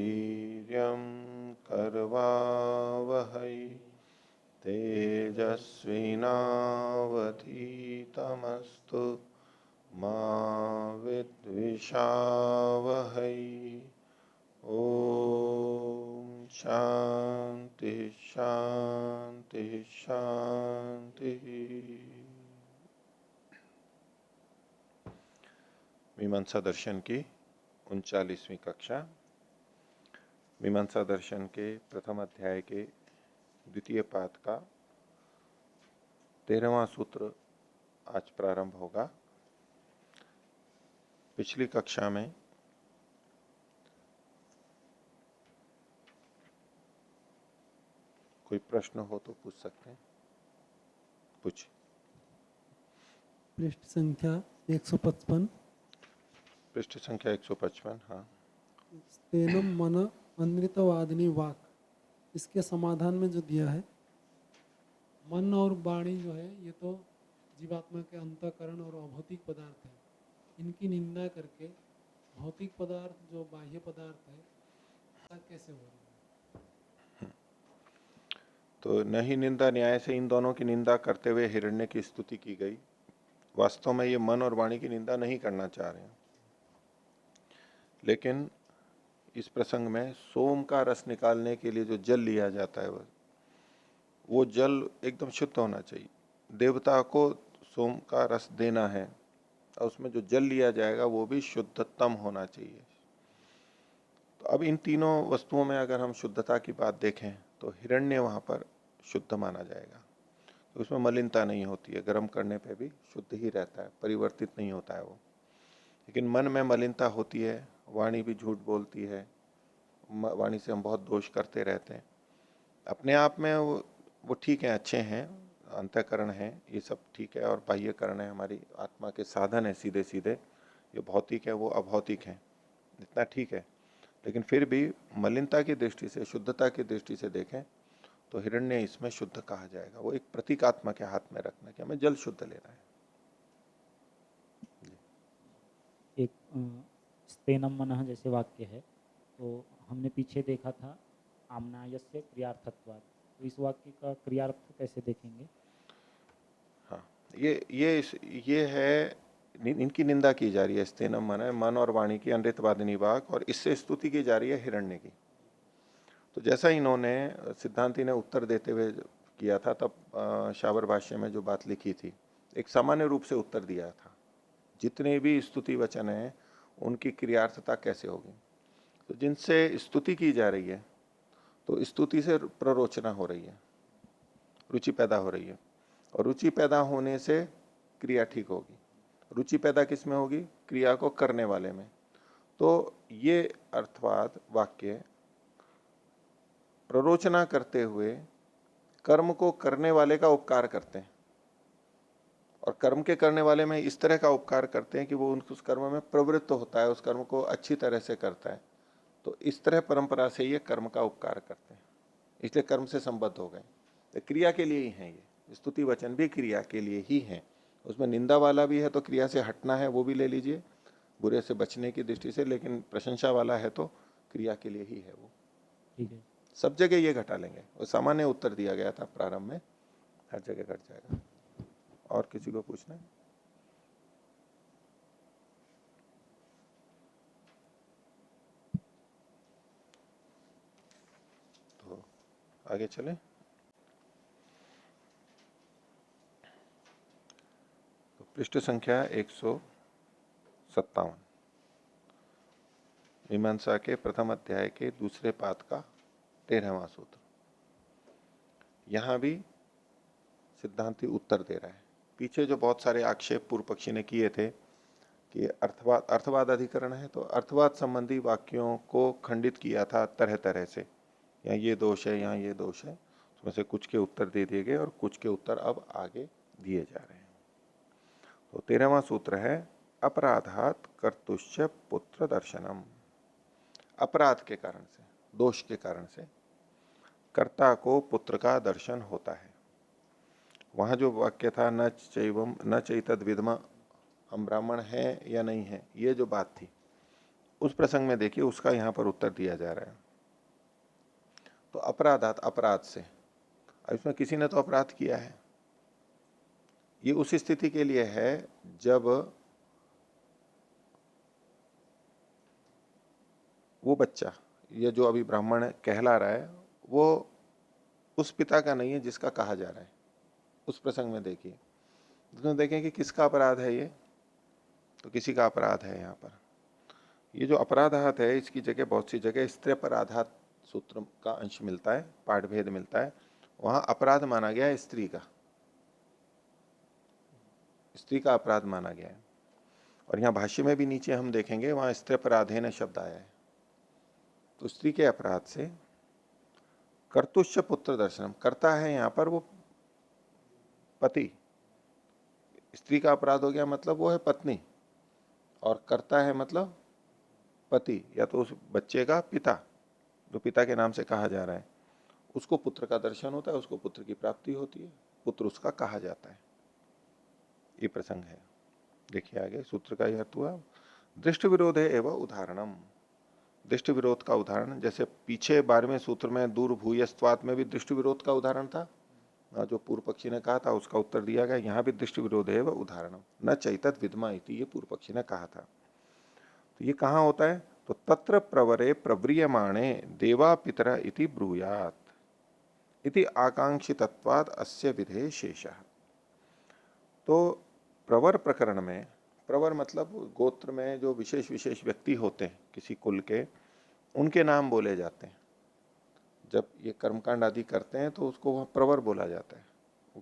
वीर्यं करवावहै तेजस्विनावधीतमस्तु मा विद्विषावहै। ओम शांति शांति शांति। मीमांसा दर्शन की 39वीं कक्षा, मीमांसा दर्शन के प्रथम अध्याय के द्वितीय पाद का 13वां सूत्र आज प्रारंभ होगा। पिछली कक्षा में कोई प्रश्न हो तो पूछ सकते हैं। पूछ। पृष्ठ संख्या 155। पृष्ठ संख्या 155। हाँ। स्तेनम मन अनृतवादिनी वाक, इसके समाधान में जो दिया है, मन और वाणी जो है ये तो जीवात्मा के अंतःकरण और अभौतिक पदार्थ है। इनकी निंदा करके भौतिक पदार्थ जो बाह्य पदार्थ है कैसे हो रही है? तो नहीं निंदा न्याय से इन दोनों की निंदा करते हुए हिरण्य की स्तुति की गई। वास्तव में ये मन और वाणी की निंदा नहीं करना चाह रहे हैं, लेकिन इस प्रसंग में सोम का रस निकालने के लिए जो जल लिया जाता है वो जल एकदम शुद्ध होना चाहिए। देवता को सोम का रस देना है और उसमें जो जल लिया जाएगा वो भी शुद्धतम होना चाहिए। तो अब इन तीनों वस्तुओं में अगर हम शुद्धता की बात देखें तो हिरण्य वहां पर शुद्ध माना जाएगा। तो उसमें मलिनता नहीं होती है, गर्म करने पे भी शुद्ध ही रहता है, परिवर्तित नहीं होता है वो। लेकिन मन में मलिनता होती है, वाणी भी झूठ बोलती है, वाणी से हम बहुत दोष करते रहते हैं। अपने आप में वो ठीक है, अच्छे हैं, अंतःकरण है, ये सब ठीक है, और बाह्यकरण है, हमारी आत्मा के साधन है सीधे सीधे। ये भौतिक है, वो अभौतिक है, इतना ठीक है। लेकिन फिर भी मलिनता की दृष्टि से, शुद्धता की दृष्टि से देखें तो हिरण्य इसमें शुद्ध कहा जाएगा। वो एक प्रतीकात्मा के हाथ में रखना कि हमें जल शुद्ध लेना है। एक स्तेनम मनः जैसे वाक्य है, तो हमने पीछे देखा था आमनायस्य क्रियार्थत्वाद, तो इस वाक्य का क्रियार्थ कैसे देखेंगे? हाँ, ये है, इनकी निंदा की जा रही है। स्तेनम मन है, मन और वाणी की अनृतवादिनी वाक, और इससे स्तुति की जा रही है हिरण्य की। तो जैसा इन्होंने सिद्धांति ने उत्तर देते हुए किया था, तब शावर भाष्य में जो बात लिखी थी, एक सामान्य रूप से उत्तर दिया था। जितने भी स्तुति वचन है उनकी क्रियार्थता कैसे होगी। तो जिनसे स्तुति की जा रही है तो स्तुति से प्ररोचना हो रही है, रुचि पैदा हो रही है, और रुचि पैदा होने से क्रिया ठीक होगी। रुचि पैदा किस में होगी? क्रिया को करने वाले में। तो ये अर्थवाद वाक्य प्ररोचना करते हुए कर्म को करने वाले का उपकार करते हैं, और कर्म के करने वाले में इस तरह का उपकार करते हैं कि वो उस कर्म में प्रवृत्त होता है, उस कर्म को अच्छी तरह से करता है। तो इस तरह परंपरा से ये कर्म का उपकार करते हैं, इसलिए कर्म से संबद्ध हो गए। तो क्रिया के लिए ही है, ये स्तुति वचन भी क्रिया के लिए ही है। उसमें निंदा वाला भी है तो क्रिया से हटना है, वो भी ले लीजिए, बुरे से बचने की दृष्टि से। लेकिन प्रशंसा वाला है तो क्रिया के लिए ही है वो। ठीक है, सब जगह ये घटा लेंगे, वो सामान्य उत्तर दिया गया था प्रारंभ में, हर जगह घट जाएगा। और किसी को पूछना है? तो आगे चले। तो पृष्ठ संख्या 157, मीमांसा के प्रथम अध्याय के दूसरे पाद का 13वां सूत्र। यहां भी सिद्धांति उत्तर दे रहा है। पीछे जो बहुत सारे आक्षेप पूर्व पक्षी ने किए थे कि अर्थवाद अधिकरण है, तो अर्थवाद संबंधी वाक्यों को खंडित किया था तरह तरह से, यहाँ ये दोष है, यहाँ ये दोष है। उसमें से कुछ के उत्तर दे दिए गए और कुछ के उत्तर अब आगे दिए जा रहे हैं। तो 13वां सूत्र है, अपराधात कर्तुश्च पुत्र दर्शनम। अपराध के कारण से, दोष के कारण से कर्ता को पुत्र का दर्शन होता है। वहां जो वाक्य था, न चैवम न चैतद विद्म, हम ब्राह्मण हैं या नहीं है, ये जो बात थी, उस प्रसंग में देखिए उसका यहां पर उत्तर दिया जा रहा है। तो अपराधात, अपराध से, अब इसमें किसी ने तो अपराध किया है। ये उस स्थिति के लिए है जब वो बच्चा, ये जो अभी ब्राह्मण कहला रहा है, वो उस पिता का नहीं है जिसका कहा जा रहा है। उस प्रसंग में देखिए, उसमें देखें कि किसका अपराध है ये, तो किसी का अपराध है यहाँ पर। ये जो अपराधात है, इसकी जगह बहुत सी जगह स्त्री अपराधात सूत्र का अंश मिलता है, पाठ भेद मिलता है, वहां अपराध माना गया है स्त्री का, स्त्री का अपराध माना गया है। और यहाँ भाष्य में भी नीचे हम देखेंगे वहां स्त्री अपराधे ने शब्द आया है। तो स्त्री के अपराध से कर्तुष्य पुत्र दर्शनम, करता है यहाँ पर वो पति, स्त्री का अपराध हो गया मतलब वो है पत्नी, और करता है मतलब पति, या तो उस बच्चे का पिता, जो पिता के नाम से कहा जा रहा है, उसको पुत्र का दर्शन होता है, उसको पुत्र की प्राप्ति होती है, पुत्र उसका कहा जाता है। ये प्रसंग है। देखिए आगे सूत्र का यह अर्थ हुआ, दृष्टि विरोध है एवं उदाहरणम। दृष्टि विरोध का उदाहरण, जैसे पीछे 12वें सूत्र में दूर भूयस्त्वात् में भी दृष्टि विरोध का उदाहरण था, जो पूर्व पक्षी ने कहा था उसका उत्तर दिया गया। यहाँ भी दृष्टि विरोध है वह उदाहरणम न चैतत विद्मा इति, ये पूर्व पक्षी ने कहा था। तो ये कहाँ होता है, तो तत्र प्रवरे प्रव्रियमाणे देवा पितर इति ब्रूयात इति आकांक्षितत्वाद अस्य विधेय शेषः। तो प्रवर प्रकरण में, प्रवर मतलब गोत्र में जो विशेष विशेष व्यक्ति होते हैं किसी कुल के, उनके नाम बोले जाते हैं। जब ये कर्मकांड आदि करते हैं तो उसको वह प्रवर बोला जाता है,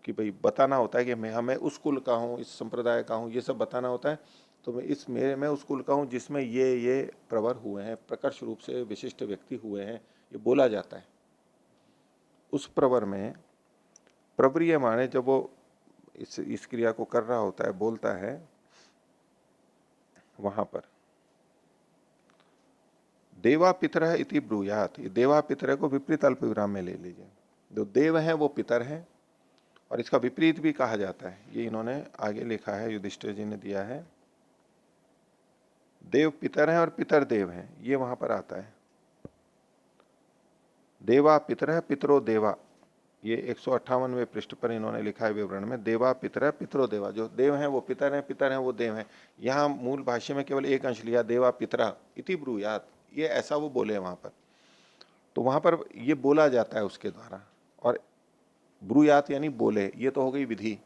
कि भाई बताना होता है कि मैं उस कुल का हूँ, इस संप्रदाय का हूँ, ये सब बताना होता है। तो मैं उस कुल का हूँ जिसमें ये प्रवर हुए हैं, प्रकर्ष रूप से विशिष्ट व्यक्ति हुए हैं, ये बोला जाता है। उस प्रवर में प्रव्रियमाणे, जब वो इस क्रिया को कर रहा होता है, बोलता है, वहां पर देवा पितर इति ब्रूयात, ये देवा पितर को विपरीत अल्प विराम में ले लीजिए। जो देव हैं वो पितर हैं, और इसका विपरीत भी कहा जाता है। ये इन्होंने आगे लिखा है, युधिष्ठिर जी ने दिया है, देव पितर हैं और पितर देव हैं, ये वहां पर आता है। देवा पितर है, पितरो देवा, ये 158वें पृष्ठ पर इन्होंने लिखा है विवरण में, देवा पितर पितरो देवा, जो देव हैं वो पितर हैं, पितर हैं वो देव हैं। यहाँ मूल भाष्य में केवल एक अंश लिया, देवा पितरा इति ब्रूयात, ये ऐसा वो बोले वहां पर। तो वहां पर ये बोला जाता है उसके द्वारा, और ब्रूयात यानी बोले, ये तो हो गई विधि।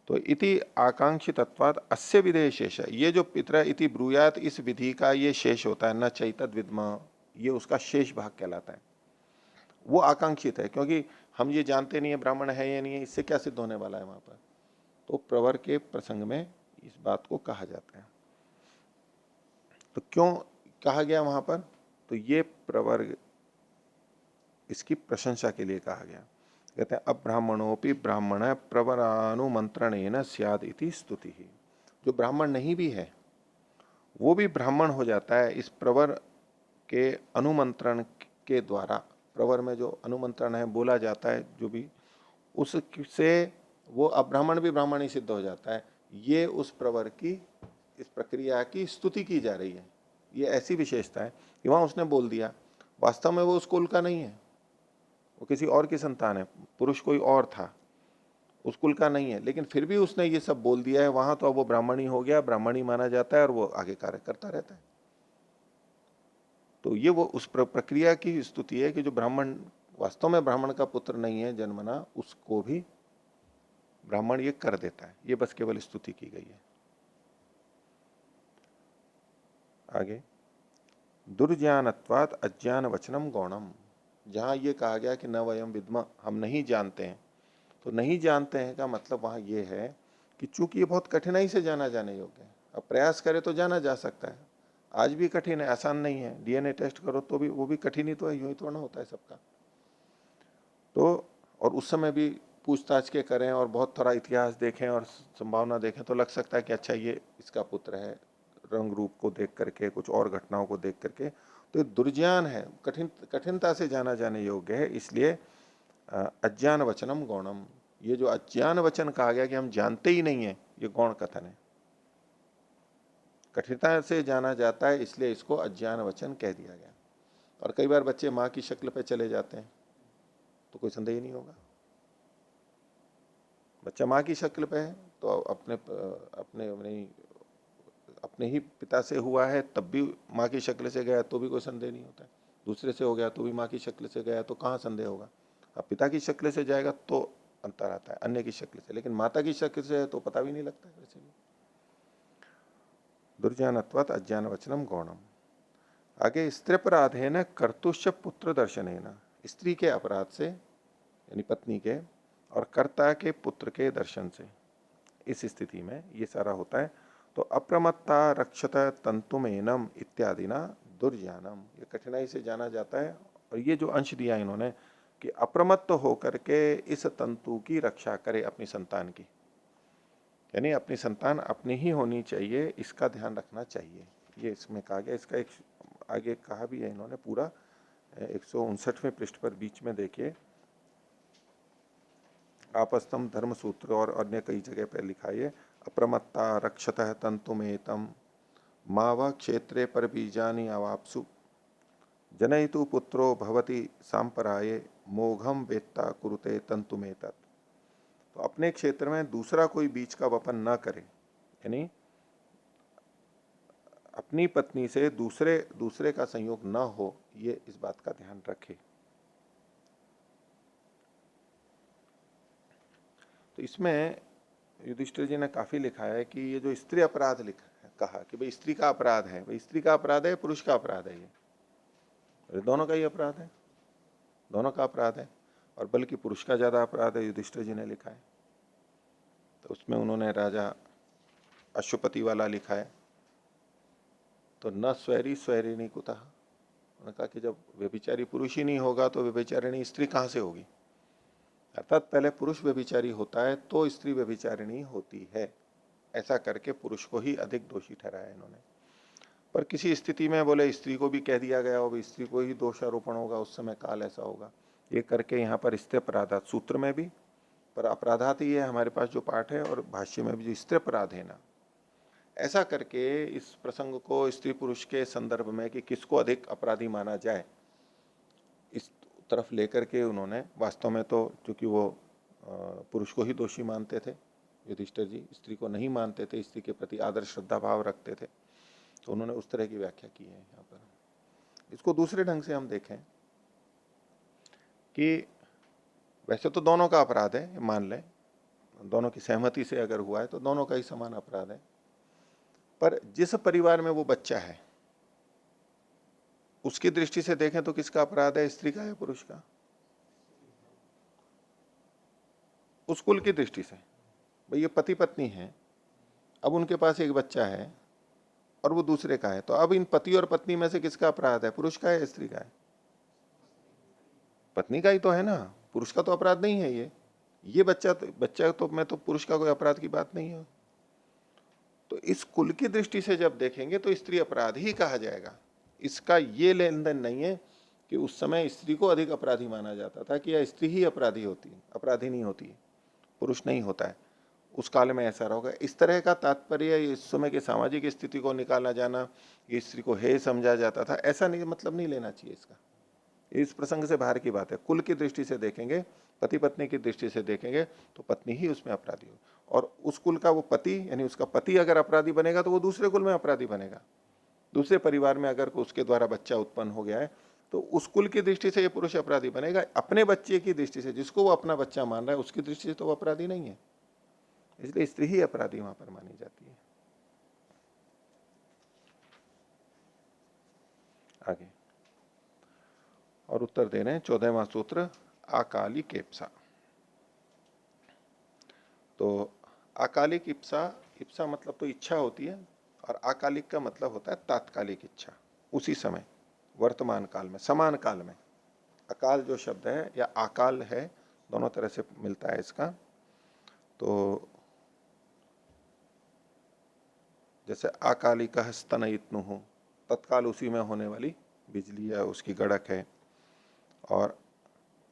तो इति आकांक्षितत्वाद अस्य विधेय शेष, ये जो पितर इति ब्रूयात इस विधि का ये शेष होता है, न चैतद विद्मा, ये उसका शेष भाग कहलाता है। वो आकांक्षित है, क्योंकि हम ये जानते नहीं है ब्राह्मण है या नहीं है, इससे क्या सिद्ध होने वाला है वहां पर। तो प्रवर के प्रसंग में इस बात को कहा जाता है। तो क्यों कहा गया वहां पर, तो ये प्रवर इसकी प्रशंसा के लिए कहा गया। कहते हैं अब्राह्मणोपि ब्राह्मण प्रवरानुमंत्रणेन स्याद इति स्तुति ही, जो ब्राह्मण नहीं भी है वो भी ब्राह्मण हो जाता है इस प्रवर के अनुमंत्रण के द्वारा। प्रवर में जो अनुमंत्रण है बोला जाता है जो भी, उससे वो अब्राह्मण भी ब्राह्मण ही सिद्ध हो जाता है। ये उस प्रवर की, इस प्रक्रिया की स्तुति की जा रही है। ये ऐसी विशेषता है कि वहां उसने बोल दिया, वास्तव में वो उस कुल का नहीं है, वो किसी और की संतान है, पुरुष कोई और था, उस कुल का नहीं है, लेकिन फिर भी उसने ये सब बोल दिया है वहां, तो अब वो ब्राह्मणी हो गया, ब्राह्मणी माना जाता है और वो आगे कार्य करता रहता है। तो ये वो उस प्रक्रिया की स्तुति है कि जो ब्राह्मण वास्तव में ब्राह्मण का पुत्र नहीं है जन्मना, उसको भी ब्राह्मण ये कर देता है। ये बस केवल स्तुति की गई है। आगे दुर्ज्ञानत्वात् अज्ञान वचनम गौणम, जहां ये कहा गया कि न वयम विद्म, हम नहीं जानते हैं, तो नहीं जानते हैं का मतलब वहां ये है कि चूंकि ये बहुत कठिनाई से जाना जाने योग्य है, अब प्रयास करे तो जाना जा सकता है। आज भी कठिन है, आसान नहीं है। डीएनए टेस्ट करो तो भी वो भी कठिन ही तो है, यूं ही थोड़ा ना होता है सबका। तो और उस समय भी पूछताछ के करें और बहुत थोड़ा इतिहास देखें और संभावना देखें तो लग सकता है कि अच्छा ये इसका पुत्र है, रंग रूप को देख करके, कुछ और घटनाओं को देख करके। तो ये दुर्ज्ञान है, कठिनता से जाना जाने योग्य है, इसलिए अज्ञान वचनम गौणम, ये जो अज्ञान वचन कहा गया कि हम जानते ही नहीं है, ये गौण कथन है। कठिनता से जाना जाता है, इसलिए इसको अज्ञान वचन कह दिया गया। और कई बार बच्चे माँ की शक्ल पे चले जाते हैं तो कोई संदेह ही नहीं होगा। बच्चा माँ की शक्ल पे है तो अपने अपने अपने अपने ही पिता से हुआ है तब भी माँ की शक्ल से गया तो भी कोई संदेह नहीं होता है। दूसरे से हो गया तो भी माँ की शक्ल से गया तो कहाँ संदेह होगा। अब पिता की शक्ल से जाएगा तो अंतर आता है अन्य की शक्ल से, लेकिन माता की शक्ल से है तो पता भी नहीं लगता है वैसे भी। दुर्ज्ञानत्वात् अज्ञान वचनम गौणम। आगे स्त्रीपराधे न कर्तुश्च पुत्र दर्शन है, स्त्री के अपराध से यानी पत्नी के और कर्ता के पुत्र के दर्शन से, इस स्थिति में ये सारा होता है। तो अप्रमत्ता रक्षत तंतुमेनम इत्यादि ना दुर्ज्ञानम, ये कठिनाई से जाना जाता है। और ये जो अंश दिया इन्होंने कि अप्रमत्त होकर के इस तंतु की रक्षा करे अपनी संतान की, यानी अपनी संतान अपनी ही होनी चाहिए, इसका ध्यान रखना चाहिए। ये इसमें कहा गया। इसका एक आगे कहा भी है इन्होंने पूरा 159वें पृष्ठ पर बीच में देखिए, आपस्तम धर्म सूत्र और अन्य कई जगह पर लिखा है अप्रमत्ता रक्षतः तंतुमेतम माव क्षेत्रे पर बीजानी अवापसु जनयितु पुत्रो भवति सांपराये मोघम वेत्ता कुरुते तंतुमेतत्। तो अपने क्षेत्र में दूसरा कोई बीज का वपन न करे, यानी अपनी पत्नी से दूसरे का संयोग न हो, ये इस बात का ध्यान रखे। तो इसमें युधिष्ठिर जी ने काफी लिखा है कि ये जो स्त्री अपराध लिखा है, कहा कि भाई स्त्री का अपराध है, भाई स्त्री का अपराध है पुरुष का अपराध है, ये दोनों का ही अपराध है, दोनों का अपराध है। और बल्कि पुरुष का ज्यादा अपराध है, युधिष्ठिर जी ने लिखा है। तो उसमें उन्होंने राजा अश्वपति वाला लिखा है, तो न स्वैरी स्वैरिणी कुतः, उन्होंने कहा कि जब व्यभिचारी पुरुष ही नहीं होगा तो व्यभिचारिणी स्त्री कहां से होगी। अर्थात पहले पुरुष व्यभिचारी होता है तो स्त्री व्यभिचारिणी होती है, ऐसा करके पुरुष को ही अधिक दोषी ठहराया इन्होंने। पर किसी स्थिति में बोले स्त्री को भी कह दिया गया हो, स्त्री को ही दोषारोपण होगा, उस समय काल ऐसा होगा, ये करके यहाँ पर स्त्री अपराधात सूत्र में भी, पर अपराधात ही है हमारे पास जो पाठ है, और भाष्य में भी जो स्त्री अपराध है ना, ऐसा करके इस प्रसंग को स्त्री पुरुष के संदर्भ में कि किसको अधिक अपराधी माना जाए, इस तरफ लेकर के उन्होंने, वास्तव में तो चूंकि वो पुरुष को ही दोषी मानते थे युधिष्ठिर जी, स्त्री को नहीं मानते थे, स्त्री के प्रति आदर श्रद्धा भाव रखते थे, तो उन्होंने उस तरह की व्याख्या की है यहाँ पर। इसको दूसरे ढंग से हम देखें कि वैसे तो दोनों का अपराध है, मान लें दोनों की सहमति से अगर हुआ है तो दोनों का ही समान अपराध है। पर जिस परिवार में वो बच्चा है उसकी दृष्टि से देखें तो किसका अपराध है, स्त्री का है पुरुष का? उस कुल की दृष्टि से भाई ये पति पत्नी है, अब उनके पास एक बच्चा है और वो दूसरे का है, तो अब इन पति और पत्नी में से किसका अपराध है, पुरुष का है स्त्री का है? पत्नी का ही तो है ना, पुरुष का तो अपराध नहीं है। ये बच्चा तो में तो पुरुष का कोई अपराध की बात नहीं है। तो इस कुल की दृष्टि से जब देखेंगे तो स्त्री अपराध ही कहा जाएगा। इसका ये लेन देन नहीं है कि उस समय स्त्री को अधिक अपराधी माना जाता था कि यह स्त्री ही अपराधी होती है, अपराधी नहीं होती है, पुरुष नहीं होता है। उस काल में ऐसा होगा, इस तरह का तात्पर्य इस समय की सामाजिक स्थिति को निकाला जाना, ये स्त्री को हे समझा जाता था, ऐसा नहीं, मतलब नहीं लेना चाहिए इसका। इस प्रसंग से बाहर की बात है। कुल की दृष्टि से देखेंगे, पति पत्नी की दृष्टि से देखेंगे तो पत्नी ही उसमें अपराधी हो, और उस कुल का वो पति यानी उसका पति अगर अपराधी बनेगा तो वो दूसरे कुल में अपराधी बनेगा। दूसरे परिवार में अगर उसके द्वारा बच्चा उत्पन्न हो गया है तो उस कुल की दृष्टि से ये पुरुष अपराधी बनेगा। अपने बच्चे की दृष्टि से, जिसको वो अपना बच्चा मान रहा है, उसकी दृष्टि से तो वो अपराधी नहीं है, इसलिए स्त्री ही अपराधी वहां पर मानी जाती है। आगे और उत्तर दे रहे हैं 14वां सूत्र, अकालिक इप्सा। तो अकालिक इप्सा, इप्सा मतलब तो इच्छा होती है, और अकालिक का मतलब होता है तात्कालिक इच्छा, उसी समय, वर्तमान काल में, समान काल में। अकाल जो शब्द है या अकाल है, दोनों तरह से मिलता है इसका। तो जैसे अकालिक स्तनयित्नुः, तत्काल उसी में होने वाली बिजली है, उसकी गड़क है। और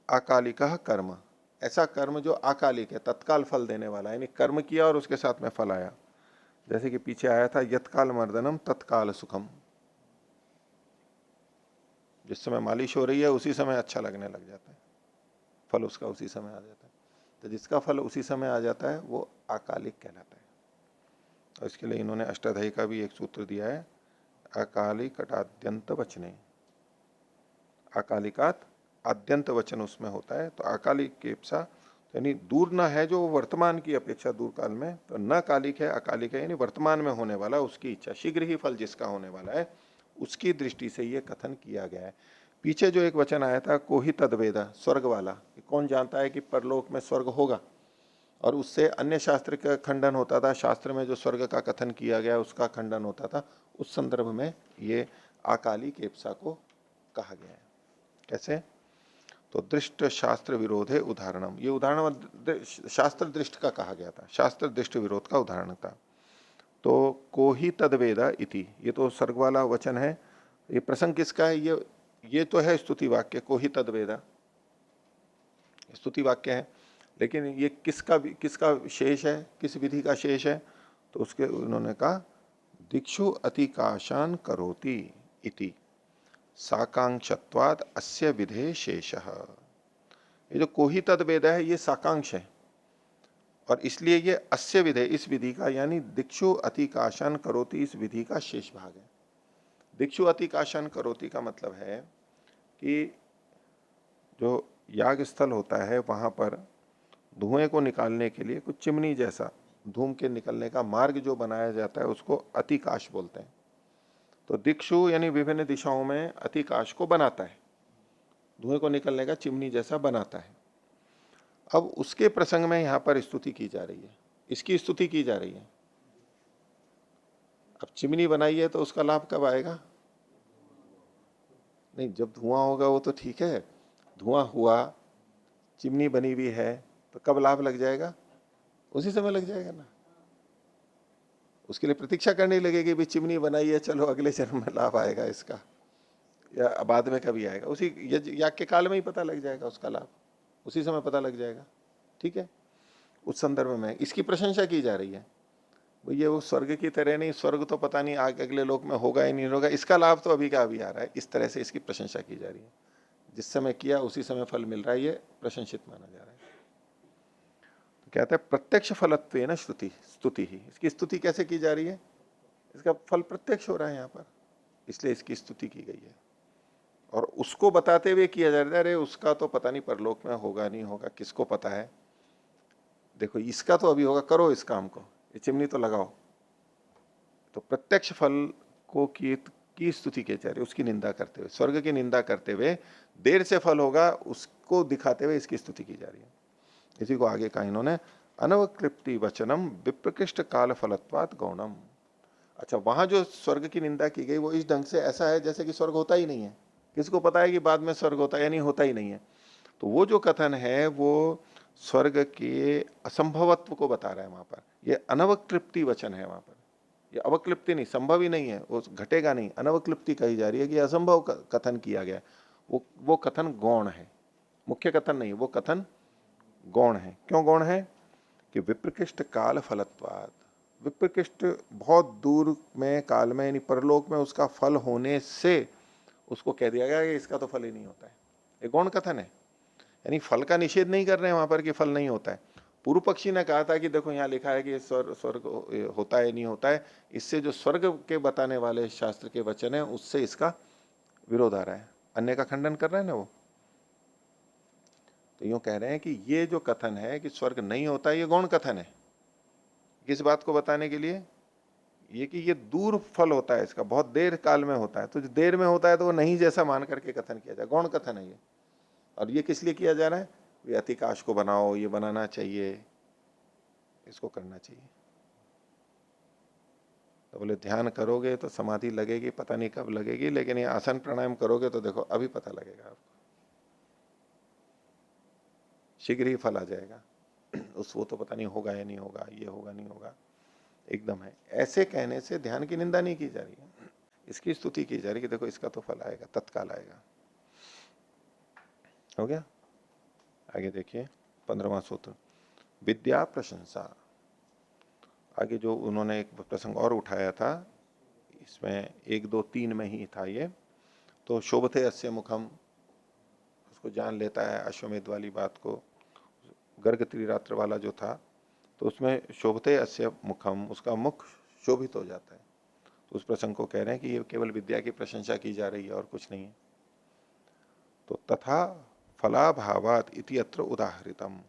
अकालिक कर्म, ऐसा कर्म जो अकालिक है, तत्काल फल देने वाला है, यानी कर्म किया और उसके साथ में फल आया। जैसे कि पीछे आया था यत्काल मर्दनम तत्काल सुखम, जिस समय मालिश हो रही है उसी समय अच्छा लगने लग जाता है, फल उसका उसी समय आ जाता है। तो जिसका फल उसी समय आ जाता है वो अकालिक कहलाता है। और इसके लिए इन्होंने अष्टाध्यायी का भी एक सूत्र दिया है, अकालिक आद्यंत वचने, अकालिकात आद्यंत वचन उसमें होता है। तो अकालिक की अपेक्षा यानी दूर ना है जो वर्तमान की अपेक्षा दूर काल में, तो न कालिक है अकालिक है, यानी वर्तमान में होने वाला उसकी इच्छा, शीघ्र ही फल जिसका होने वाला है उसकी दृष्टि से ये कथन किया गया है। पीछे जो एक वचन आया था कोहि तद्वेदा, स्वर्ग वाला, कौन जानता है कि परलोक में स्वर्ग होगा, और उससे अन्य शास्त्र का खंडन होता था, शास्त्र में जो स्वर्ग का कथन किया गया उसका खंडन होता था। उस संदर्भ में ये अकालिक एप्सा को कहा गया है। कैसे? तो दृष्ट शास्त्र विरोध है उदाहरणम, ये उदाहरण शास्त्र दृष्ट का कहा गया था, शास्त्र दृष्ट विरोध का उदाहरण था। तो को ही तद्वेदा इति, ये तो स्वर्ग वाला वचन है। ये प्रसंग किसका है? ये तो है स्तुति वाक्य, को ही तद्वेदा स्तुति वाक्य है, लेकिन ये किसका शेष है, किस विधि का शेष है? तो उसके उन्होंने कहा दिक्षु अतिकाशान करोति इति साकांक्षत्वाद अस्य विधे शेषः। ये जो कोहि तद्वेद है ये साकांक्ष है, और इसलिए ये अस्य विधे, इस विधि का, यानी दिक्षु अतिकाशन करोति इस विधि का शेष भाग है। दिक्षु अतिकाशन करोति का मतलब है कि जो याग स्थल होता है वहां पर धुएं को निकालने के लिए कुछ चिमनी जैसा धूम के निकलने का मार्ग जो बनाया जाता है उसको अतिकाश बोलते हैं। तो दिक्षु यानी विभिन्न दिशाओं में अतिकाश को बनाता है, धुएं को निकलने का चिमनी जैसा बनाता है। अब उसके प्रसंग में यहां पर स्तुति की जा रही है, इसकी स्तुति की जा रही है। अब चिमनी बनाई है तो उसका लाभ कब आएगा? नहीं, जब धुआं होगा वो तो ठीक है, धुआं हुआ, चिमनी बनी हुई है, तो कब लाभ लग जाएगा? उसी समय लग जाएगा ना। उसके लिए प्रतीक्षा करनी लगेगी, भी चिमनी बनाई है, चलो अगले जन्म में लाभ आएगा इसका, या बाद में कभी आएगा, उसी याग के काल में ही पता लग जाएगा उसका लाभ, उसी समय पता लग जाएगा। ठीक है, उस संदर्भ में इसकी प्रशंसा की जा रही है। ये वो स्वर्ग की तरह नहीं, स्वर्ग तो पता नहीं आगे अगले लोक में होगा ही नहीं होगा, इसका लाभ तो अभी का अभी आ रहा है। इस तरह से इसकी प्रशंसा की जा रही है, जिस समय किया उसी समय फल मिल रहा है, ये प्रशंसित माना जा रहा है। तो कहते हैं प्रत्यक्ष फलत्व न श्रुति स्तुति ही, इसकी स्तुति कैसे की जा रही है? इसका फल प्रत्यक्ष हो रहा है यहाँ पर, इसलिए इसकी स्तुति की गई है। और उसको बताते हुए किया जा रहा है, अरे उसका तो पता नहीं परलोक में होगा नहीं होगा, किसको पता है, देखो इसका तो अभी होगा, करो इस काम को, ये चिमनी तो लगाओ। तो प्रत्यक्ष फल को की स्तुति की जा रही है, उसकी निंदा करते हुए, स्वर्ग की निंदा करते हुए, देर से फल होगा उसको दिखाते हुए इसकी स्तुति की जा रही है। इसी को आगे कहा इन्होंने, अनवक्लिप्ति वचनम विप्रकृष्ट काल फलत्वात गौणम। अच्छा, वहां जो स्वर्ग की निंदा की गई वो इस ढंग से ऐसा है जैसे कि स्वर्ग होता ही नहीं है। किसको पता है कि बाद में स्वर्ग होता है, यानी होता ही नहीं है। तो वो जो कथन है वो स्वर्ग के असंभवत्व को बता रहा है वहां पर। ये अनवक्लिप्ति वचन है वहां पर, ये अवक्लिप्ति नहीं, संभव ही नहीं है, वो घटेगा नहीं, अनवक्लिप्ति कही जा रही है कि असंभव कथन किया गया। वो कथन गौण है, मुख्य कथन नहीं, वो कथन गौण है। क्यों गौण है? कि विप्रकृष्ट काल फलत्वाद, विप्रकृष्ट बहुत दूर में काल में, यानी परलोक में उसका फल होने से उसको कह दिया गया कि इसका तो फल ही नहीं होता है। ये गौण कथन है, यानी फल का निषेध नहीं कर रहे हैं वहां पर कि फल नहीं होता है। पूर्व पक्षी ने कहा था कि देखो यहाँ लिखा है कि स्वर्ग होता है नहीं होता है, इससे जो स्वर्ग के बताने वाले शास्त्र के वचन है उससे इसका विरोध आ रहा है, अन्य का खंडन कर रहा है ना वो। तो यूं कह रहे हैं कि ये जो कथन है कि स्वर्ग नहीं होता है, ये गौण कथन है। किस बात को बताने के लिए? ये कि ये दूर फल होता है इसका, बहुत देर काल में होता है, तो जो देर में होता है तो वो नहीं जैसा मान करके कथन किया जाए, गौण कथन है ये। और ये किस लिए किया जा रहा है? ये अतिकाश को बनाओ, ये बनाना चाहिए, इसको करना चाहिए। तो बोले ध्यान करोगे तो समाधि लगेगी, पता नहीं कब लगेगी, लेकिन ये आसन प्राणायाम करोगे तो देखो अभी पता लगेगा आपको, शीघ्र ही फल आ जाएगा। उस वो तो पता नहीं होगा या नहीं होगा, ये होगा नहीं होगा, एकदम है। ऐसे कहने से ध्यान की निंदा नहीं की जा रही है, इसकी स्तुति की जा रही है कि देखो इसका तो फल आएगा, तत्काल आएगा। हो गया? आगे देखिए 15वां सूत्र, विद्या प्रशंसा। आगे जो उन्होंने एक प्रसंग और उठाया था, इसमें 1, 2, 3 में ही था ये, तो शोभते अस्य मुखम, उसको जान लेता है अश्वमेध वाली बात को, गर्ग त्रिरात्र वाला जो था, तो उसमें शोभते अस्य मुखम, उसका मुख शोभित हो जाता है। तो उस प्रसंग को कह रहे हैं कि ये केवल विद्या की प्रशंसा की जा रही है और कुछ नहीं है। तो तथा फलाभावात इति अत्र उदाहरितम,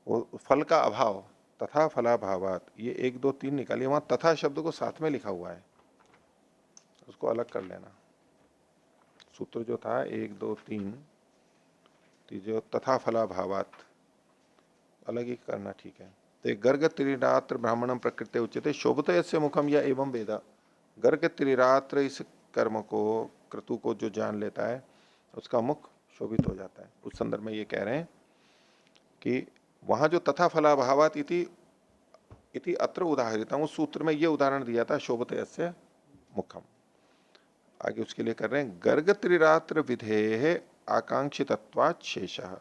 वो फल का अभाव, तथा फलाभावात, ये 1, 2, 3 निकालिए, वहां तथा शब्द को साथ में लिखा हुआ है, उसको अलग कर लेना। सूत्र जो था 1, 2, 3, जो तथा फलाभावात अलग ही करना, ठीक है। तो गर्ग त्रिरात्र ब्राह्मणम प्रकृति उच्यते शोभते यस्य मुखम या एवं वेदा। गर्ग त्रिरात्र इस कर्म को, क्रतु को जो जान लेता है, उसका मुख शोभित हो जाता है। उस संदर्भ में ये कह रहे हैं कि वहां जो तथा फलाभावात इति अत्र उदाहरित, उस सूत्र में ये उदाहरण दिया था शोभते यस्य मुखम। आगे उसके लिए कर रहे हैं गर्ग त्रिरात्र विधेय आकांक्षितत्वात् शेषः।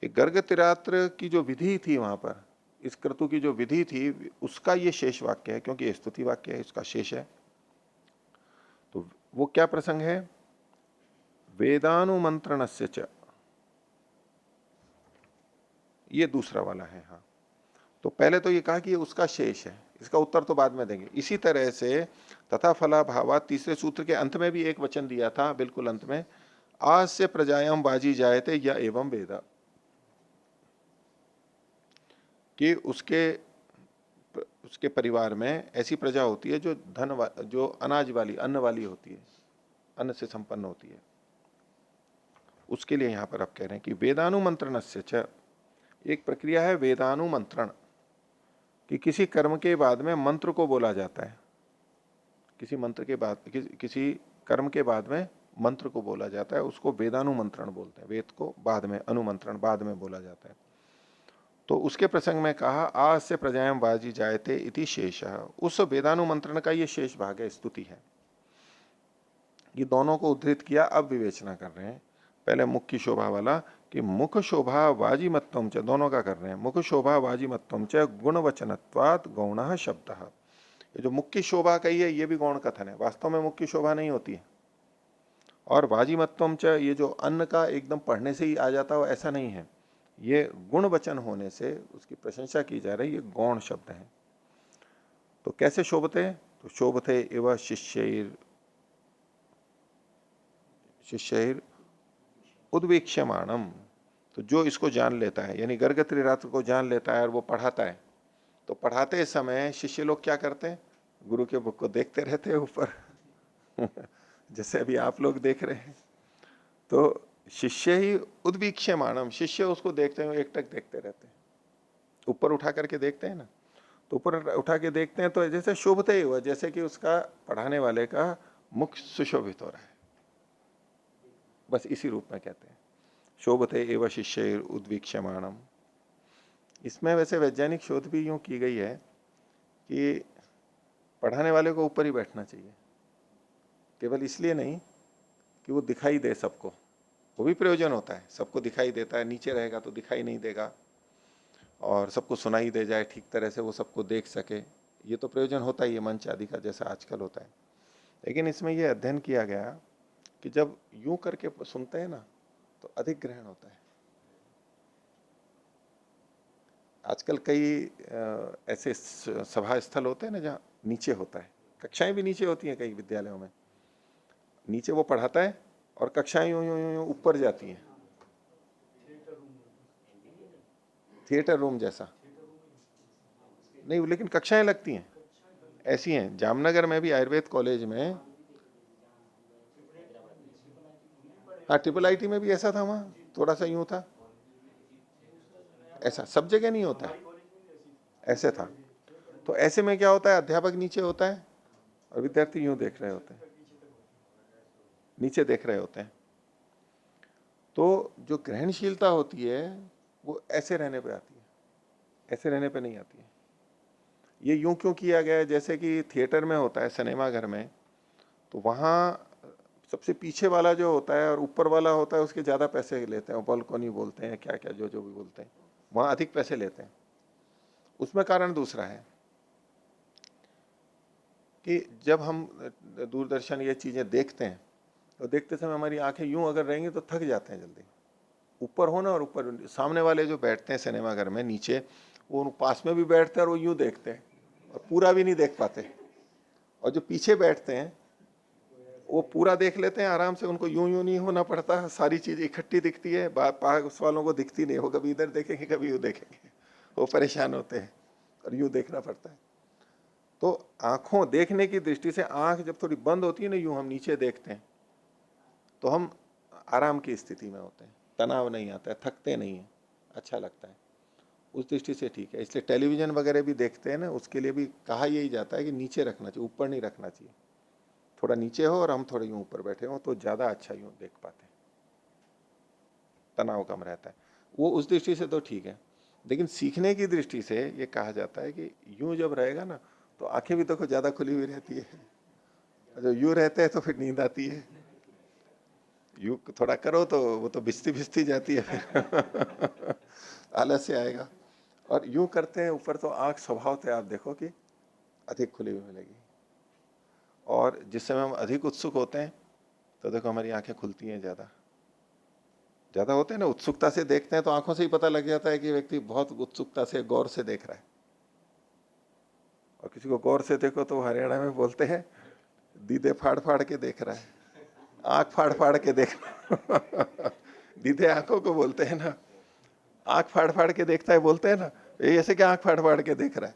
एक गर्ग तिरात्र की जो विधि थी वहां पर, इस क्रतु की जो विधि थी, उसका ये शेष वाक्य है, क्योंकि ये स्तुति वाक्य है, इसका शेष है। तो वो क्या प्रसंग है? वेदानुमंत्रणस्य च, ये दूसरा वाला है। हाँ, तो पहले तो ये कहा कि ये उसका शेष है, इसका उत्तर तो बाद में देंगे। इसी तरह से तथा फला भावा, तीसरे सूत्र के अंत में भी एक वचन दिया था, बिल्कुल अंत में, आज से प्रजायाम बाजी जायते या एवं वेदा, कि उसके परिवार में ऐसी प्रजा होती है जो जो अनाज वाली, अन्न वाली होती है, अन्न से संपन्न होती है। उसके लिए यहां पर आप कह रहे हैं कि वेदानुमंत्रणस्य च, एक प्रक्रिया है वेदानुमंत्रण, कि किसी कर्म के बाद में मंत्र को बोला जाता है, किसी मंत्र के बाद, किसी कर्म के बाद में मंत्र को बोला जाता है, उसको वेदानुमंत्रण बोलते हैं। वेद को बाद में, अनुमंत्रण बाद में बोला जाता है। तो उसके प्रसंग में कहा आज से प्रजाएं बाजी जायते इति शेष, उस वेदानुमंत्रण का ये शेष भाग है, स्तुति है। ये दोनों को उद्धृत किया, अब विवेचना कर रहे हैं। पहले मुख की शोभा वाला, कि मुख शोभा वाजिमत्वम च, दोनों का कर रहे हैं। मुख शोभा वाजिमत्वम च गुणवचनत्वात् गौणः शब्दः। ये जो मुख की शोभा कही है, ये भी गौण कथन है, वास्तव में मुख की शोभा नहीं होती है। और वाजिमत्वम च, ये जो अन्न का एकदम पढ़ने से ही आ जाता हो, ऐसा नहीं है, ये गुण वचन होने से उसकी प्रशंसा की जा रही, ये गौण शब्द है। तो कैसे शोभते? तो शोभते एवं शिष्यैर उद्वीक्ष्यमाणम, तो जो इसको जान लेता है, यानी गर्ग त्रिरात्र को जान लेता है और वो पढ़ाता है, तो पढ़ाते समय शिष्य लोग क्या करते हैं? गुरु के बुक को देखते रहते हैं ऊपर जैसे अभी आप लोग देख रहे हैं। तो शिष्य ही उद्वीक्ष्यमाणम, शिष्य उसको देखते हैं, एकटक देखते रहते हैं, ऊपर उठा करके देखते हैं ना, तो ऊपर उठा के देखते हैं, तो जैसे शोभते ही हुआ, जैसे कि उसका पढ़ाने वाले का मुख सुशोभित हो रहा है, बस इसी रूप में कहते हैं शोभते एवं शिष्य उद्वीक्ष्यमाणम। इसमें वैसे वैज्ञानिक शोध भी यूं की गई है कि पढ़ाने वाले को ऊपर ही बैठना चाहिए, केवल इसलिए नहीं कि वो दिखाई दे सबको, वो भी प्रयोजन होता है, सबको दिखाई देता है, नीचे रहेगा तो दिखाई नहीं देगा, और सबको सुनाई दे जाए ठीक तरह से, वो सबको देख सके, ये तो प्रयोजन होता ही है मंच आदि का, जैसा आजकल होता है। लेकिन इसमें यह अध्ययन किया गया कि जब यूं करके सुनते हैं ना, तो अधिक ग्रहण होता है। आजकल कई ऐसे सभा स्थल होते हैं ना, जहाँ नीचे होता है, कक्षाएं भी नीचे होती हैं कई विद्यालयों में, नीचे वो पढ़ाता है और कक्षाएं यूं यूं यूं ऊपर जाती हैं, थिएटर रूम जैसा नहीं, लेकिन कक्षाएं लगती हैं, ऐसी हैं। जामनगर में भी आयुर्वेद कॉलेज में, हाँ ट्रिपल आईटी में भी ऐसा था, वहां थोड़ा सा यूं था, ऐसा सब जगह नहीं होता है, ऐसे था। तो ऐसे में क्या होता है, अध्यापक नीचे होता है और विद्यार्थी यूं देख रहे होते हैं, नीचे देख रहे होते हैं। तो जो ग्रहणशीलता होती है वो ऐसे रहने पे आती है, ऐसे रहने पे नहीं आती है। ये यूं क्यों किया गया है? जैसे कि थिएटर में होता है, सिनेमा घर में, तो वहां सबसे पीछे वाला जो होता है और ऊपर वाला होता है, उसके ज्यादा पैसे लेते हैं, बालकोनी बोलते हैं, क्या क्या जो जो भी बोलते हैं, वहां अधिक पैसे लेते हैं। उसमें कारण दूसरा है, कि जब हम दूरदर्शन ये चीजें देखते हैं तो देखते समय हमारी आंखें यूं अगर रहेंगी तो थक जाते हैं जल्दी। ऊपर हो ना, और ऊपर सामने वाले जो बैठते हैं सिनेमा घर में नीचे, वो पास में भी बैठते हैं और वो यूं देखते हैं और पूरा भी नहीं देख पाते। और जो पीछे बैठते हैं वो पूरा देख लेते हैं आराम से, उनको यूं यूं नहीं होना पड़ता, सारी चीज इकट्ठी दिखती है, पास वालों को दिखती नहीं, वो कभी इधर देखेंगे कभी यूं देखेंगे, वो परेशान होते हैं और यूं देखना पड़ता है। तो आंखों देखने की दृष्टि से आंख जब थोड़ी बंद होती है ना, यूं हम नीचे देखते हैं तो हम आराम की स्थिति में होते हैं, तनाव नहीं आता है, थकते नहीं है, अच्छा लगता है, उस दृष्टि से ठीक है। इसलिए टेलीविजन वगैरह भी देखते हैं ना, उसके लिए भी कहा यही जाता है कि नीचे रखना चाहिए, ऊपर नहीं रखना चाहिए, थोड़ा नीचे हो और हम थोड़े यूं ऊपर बैठे हो तो ज्यादा अच्छा यूं देख पाते हैं, तनाव कम रहता है। वो उस दृष्टि से तो ठीक है। लेकिन सीखने की दृष्टि से ये कहा जाता है कि यूं जब रहेगा ना तो आंखें भी तो ज्यादा खुली हुई रहती है, जब यूं रहते हैं तो फिर नींद आती है, यूं थोड़ा करो तो वो तो भिजती भिजती जाती है फिर आलस से आएगा। और यूं करते हैं ऊपर तो आंख स्वभाव से आप देखो कि अधिक खुली हुई मिलेगी। और जिस समय हम अधिक उत्सुक होते हैं तो देखो हमारी आंखें खुलती हैं, ज्यादा ज्यादा होते हैं ना, उत्सुकता से देखते हैं तो आंखों से ही पता लग जाता है कि व्यक्ति बहुत उत्सुकता से गौर से देख रहा है। और किसी को गौर से देखो तो हरियाणा में बोलते हैं दीदे फाड़ फाड़ के देख रहा है, आंख फाड़ फाड़ के देख दीदे आंखों को बोलते हैं ना, आंख फाड़ फाड़ के देखता है बोलते हैं ना, ये ऐसे क्या आंख फाड़ फाड़ के देख रहा है,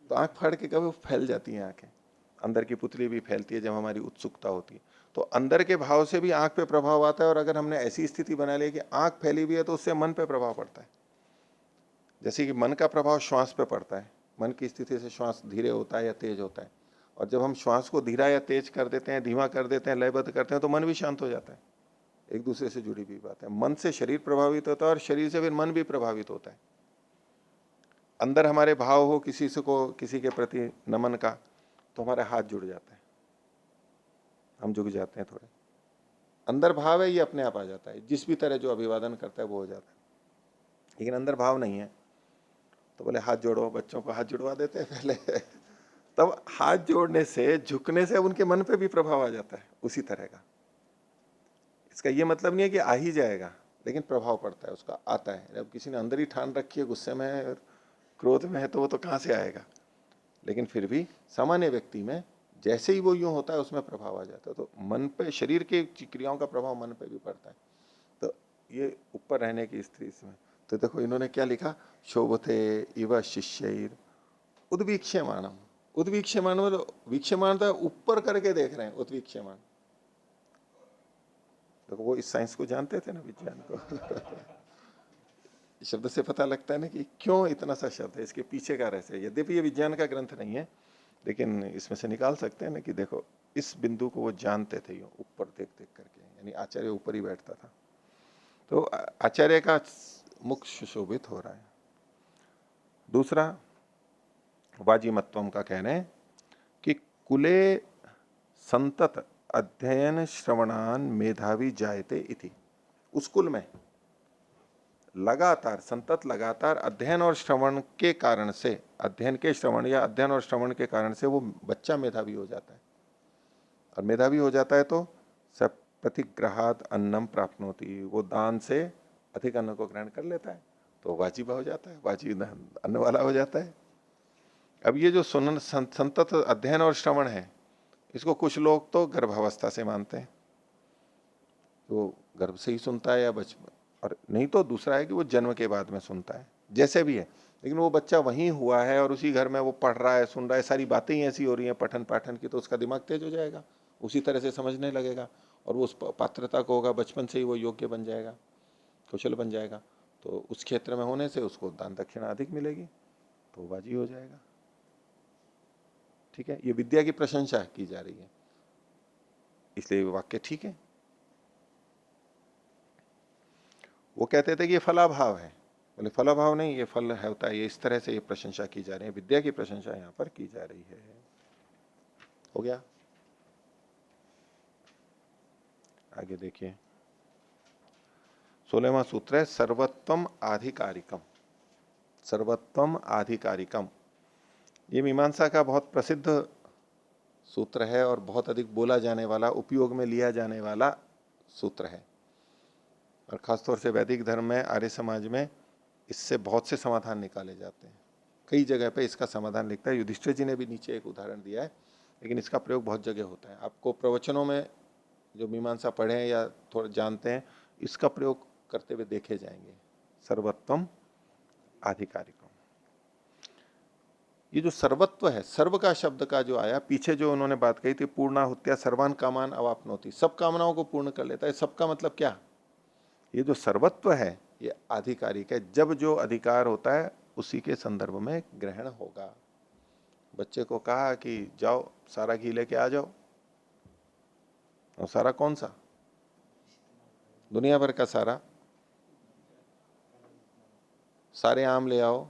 तो आंख फाड़ के कभी फैल जाती हैं आंखें, अंदर की पुतली भी फैलती है जब हमारी उत्सुकता होती है। तो अंदर के भाव से भी आंख पे प्रभाव आता है, और अगर हमने ऐसी स्थिति बना ली कि आंख फैली हुई है तो उससे मन पे प्रभाव पड़ता है। जैसे कि मन का प्रभाव श्वास पे पड़ता है, मन की स्थिति से श्वास धीरे होता है या तेज होता है, और जब हम श्वास को धीरा या तेज कर देते हैं, धीमा कर देते हैं, लयबद्ध करते हैं, तो मन भी शांत हो जाता है। एक दूसरे से जुड़ी हुई बात है, मन से शरीर प्रभावित होता है और शरीर से फिर मन भी प्रभावित होता है। अंदर हमारे भाव हो किसी से को किसी के प्रति नमन का, तो हमारा हाथ जुड़ जाता है, हम झुक जाते हैं थोड़े, अंदर भाव है ये अपने आप आ जाता है, जिस भी तरह जो अभिवादन करता है वो हो जाता है। लेकिन अंदर भाव नहीं है तो बोले हाथ जोड़ो, बच्चों को हाथ जुड़वा देते हैं पहले तब हाथ जोड़ने से, झुकने से उनके मन पे भी प्रभाव आ जाता है उसी तरह का। इसका ये मतलब नहीं है कि आ ही जाएगा, लेकिन प्रभाव पड़ता है उसका, आता है। जब किसी ने अंदर ही ठान रखी है, गुस्से में है, क्रोध में है, तो वो तो कहाँ से आएगा। लेकिन फिर भी सामान्य व्यक्ति में जैसे ही वो यूं होता है उसमें प्रभाव आ जाता है, तो मन पे, शरीर की क्रियाओं का प्रभाव मन पे भी पड़ता है। तो ये ऊपर रहने की स्थिति में, तो देखो इन्होंने क्या लिखा, शोभते इव शिष्यैर उद्वीक्ष्यमाणम। उद्वीक्ष्यमाण मतलब वीक्षमाण तो ऊपर करके देख रहे हैं, उद्वीक्ष्यमाण। देखो वो इस साइंस को जानते थे ना, विज्ञान को शब्द से पता लगता है ना कि क्यों इतना सा शब्द है, इसके पीछे का रहस्य। यद्यपि ये विज्ञान का ग्रंथ नहीं है, लेकिन इसमें से निकाल सकते हैं ना कि देखो इस बिंदु को वो जानते थे, यूं ऊपर देख देख करके, यानी आचार्य ऊपर ही बैठता था। तो आचार्य का मुख सुशोभित हो रहा है। दूसरा वाजिमत्वम का कहना है कि कुले संतत अध्ययन श्रवणान मेधावी जायते इति। उस कुल में लगातार, संतत लगातार अध्ययन और श्रवण के कारण से, अध्ययन के श्रवण या अध्ययन और श्रवण के कारण से वो बच्चा मेधावी हो जाता है। और मेधावी हो जाता है तो सब प्रतिग्रहात अन्नम प्राप्नोति, वो दान से अधिक अन्न को ग्रहण कर लेता है, तो वाजिब हो जाता है, वाजिब अन्न वाला हो जाता है। अब ये जो सुनन संतत अध्ययन और श्रवण है, इसको कुछ लोग तो गर्भावस्था से मानते हैं, वो गर्भ से ही सुनता है या बचपन, और नहीं तो दूसरा है कि वो जन्म के बाद में सुनता है, जैसे भी है। लेकिन वो बच्चा वहीं हुआ है और उसी घर में वो पढ़ रहा है, सुन रहा है, सारी बातें ही ऐसी हो रही हैं पठन पाठन की, तो उसका दिमाग तेज हो जाएगा, उसी तरह से समझने लगेगा, और वो उस पात्रता को होगा, बचपन से ही वो योग्य बन जाएगा, कुशल बन जाएगा। तो उस क्षेत्र में होने से उसको दान दक्षिणा अधिक मिलेगी, तो बाजी हो जाएगा। ठीक है, ये विद्या की प्रशंसा की जा रही है, इसलिए वाक्य ठीक है। वो कहते थे कि ये फलाभाव है, बोले फलाभाव नहीं, ये फल है होता है, ये इस तरह से ये प्रशंसा की जा रही है, विद्या की प्रशंसा यहाँ पर की जा रही है। हो गया, आगे देखिए 16वां सूत्र है सर्वत्वम आधिकारिकम। सर्वत्वम आधिकारिकम, ये मीमांसा का बहुत प्रसिद्ध सूत्र है और बहुत अधिक बोला जाने वाला, उपयोग में लिया जाने वाला सूत्र है। और खासतौर से वैदिक धर्म में, आर्य समाज में इससे बहुत से समाधान निकाले जाते हैं। कई जगह पे इसका समाधान लिखता है। युधिष्ठिर जी ने भी नीचे एक उदाहरण दिया है, लेकिन इसका प्रयोग बहुत जगह होता है। आपको प्रवचनों में जो मीमांसा पढ़े हैं या थोड़ा जानते हैं, इसका प्रयोग करते हुए देखे जाएंगे। सर्वत्वम आधिकारिकम, ये जो सर्वत्व है, सर्व का शब्द का जो आया, पीछे जो उन्होंने बात कही थी, पूर्णाहुत्या सर्वान कामान अवाप्नोति, सब कामनाओं को पूर्ण कर लेता है। सबका मतलब क्या? ये जो सर्वत्व है ये आधिकारिक है। जब जो अधिकार होता है उसी के संदर्भ में ग्रहण होगा। बच्चे को कहा कि जाओ सारा घी लेके आ जाओ, और सारा कौन सा? दुनिया भर का सारा। सारे आम ले आओ,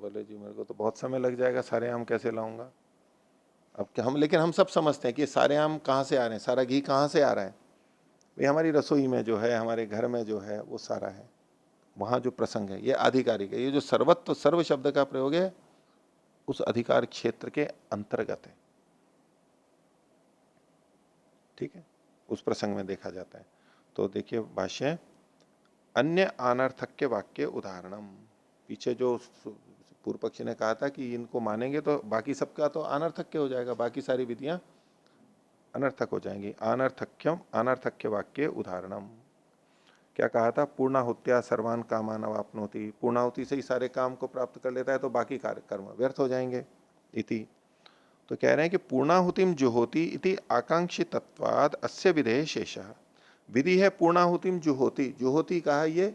बोले जी मेरे को तो बहुत समय लग जाएगा, सारे आम कैसे लाऊंगा? अब क्या हम, लेकिन हम सब समझते हैं कि सारे आम कहाँ से आ रहे हैं, सारा घी कहाँ से आ रहा है? ये हमारी रसोई में जो है, हमारे घर में जो है, वो सारा है। वहां जो प्रसंग है ये आधिकारिक है। ये जो सर्वत्व, सर्व शब्द का प्रयोग है, उस अधिकार क्षेत्र के अंतर्गत है। ठीक है, उस प्रसंग में देखा जाता है। तो देखिए भाष्य, अन्य अनर्थक्य वाक्य उदाहरणम, पीछे जो पूर्व पक्षी ने कहा था कि इनको मानेंगे तो बाकी सबका तो अनर्थक्य हो जाएगा, बाकी सारी विधियां अनर्थक हो जाएंगी। अनर्थक्यम, अनर्थक्य वाक्य उदाहरणम, क्या कहा था? पूर्णाहुत्या सर्वान कामान अवाप्नोति, पूर्णाहुति से ही सारे काम को प्राप्त कर लेता है तो बाकी कार्य कर्म व्यर्थ हो जाएंगे इति। तो कह रहे हैं कि पूर्णाहुतिम जुहोति इति आकांक्षितत्वाद अस्य विधेय शेषः, विधि है पूर्णाहुतिम जुहोति, जुहोति कहा, ये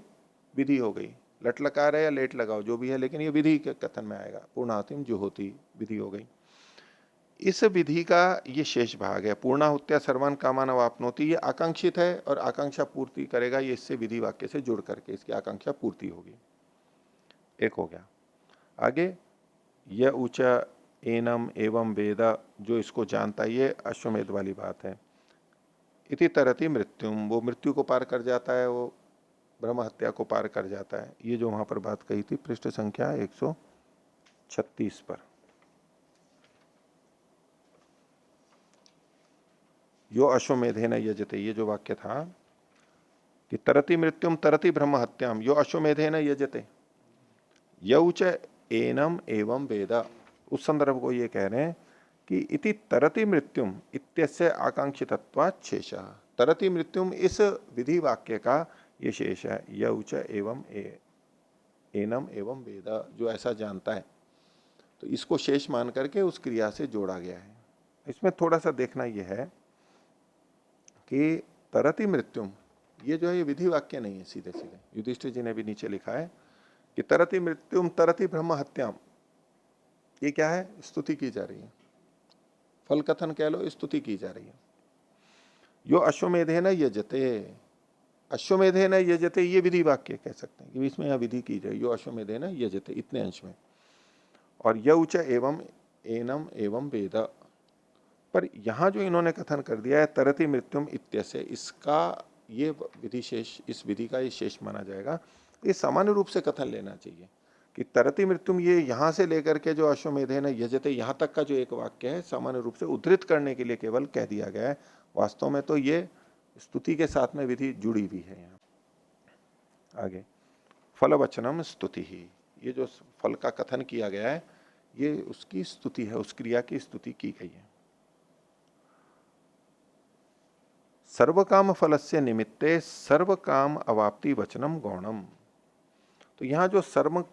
विधि हो गई। लट लकार है या लेट लगाओ जो भी है, लेकिन ये विधि के कथन में आएगा। पूर्णाहुतिम जुहोति विधि हो गई। इस विधि का ये शेष भाग है, पूर्णाहुत्या सर्वान कामान अवाप्नोति, ये आकांक्षित है और आकांक्षा पूर्ति करेगा। ये इससे विधि वाक्य से जुड़ करके इसकी आकांक्षा पूर्ति होगी। एक हो गया। आगे, यह ऊंचा एनम एवं वेद, जो इसको जानता है, ये अश्वमेध वाली बात है। इति तरति मृत्युम, वो मृत्यु को पार कर जाता है, वो ब्रह्म हत्या को पार कर जाता है। ये जो वहां पर बात कही थी, पृष्ठ संख्या 136 पर। यो अश्वमेधेन यजते, ये जो वाक्य था कि तरति मृत्युम तरति ब्रह्म हत्याम यो अश्वमेधेन यजते, यौच एनम एवं वेद, उस संदर्भ को ये कह रहे हैं कि इति तरति मृत्युम इत्यस्य आकांक्षितत्वात् शेषः, तरति मृत्युम इस विधि वाक्य का ये शेष है। यौच एवं एनम एवं वेद, जो ऐसा जानता है, तो इसको शेष मान करके उस क्रिया से जोड़ा गया है। इसमें थोड़ा सा देखना यह है कि तरति मृत्युम, ये जो है ये विधि वाक्य नहीं है सीधे सीधे। युधिष्ठिर जी ने भी नीचे लिखा है कि तरति मृत्युम तरति ब्रह्म हत्याम, ये क्या है? स्तुति की जा रही है, फल कथन कह लो, स्तुति की जा रही है। यो अश्वमेधेन यजते, अश्वमेधेन यजते, ये विधि वाक्य कह सकते हैं कि इसमें यह विधि की जाए। यो अश्वमेधेन यजते, इतने अंश में। और यौच एवं एनम एवं वेद, पर यहां जो इन्होंने कथन कर दिया है तरति मृत्युम इत्यस्य, इसका ये विधि शेष, इस विधि का ये शेष माना जाएगा। ये सामान्य रूप से कथन लेना चाहिए कि तरति मृत्युम, ये यहां से लेकर के जो अश्वमेधेन यजते यहां तक का जो एक वाक्य है, सामान्य रूप से उद्धृत करने के लिए केवल कह दिया गया है। वास्तव में तो ये स्तुति के साथ में विधि जुड़ी हुई है। यहाँ आगे, फल वचनम स्तुति ही, ये जो फल का कथन किया गया है ये उसकी स्तुति है, उस क्रिया की स्तुति की गई है। सर्वकाम फलस्य निमित्ते सर्वकाम अवाप्ति वचनम गौणम, तो यहां जो सर्व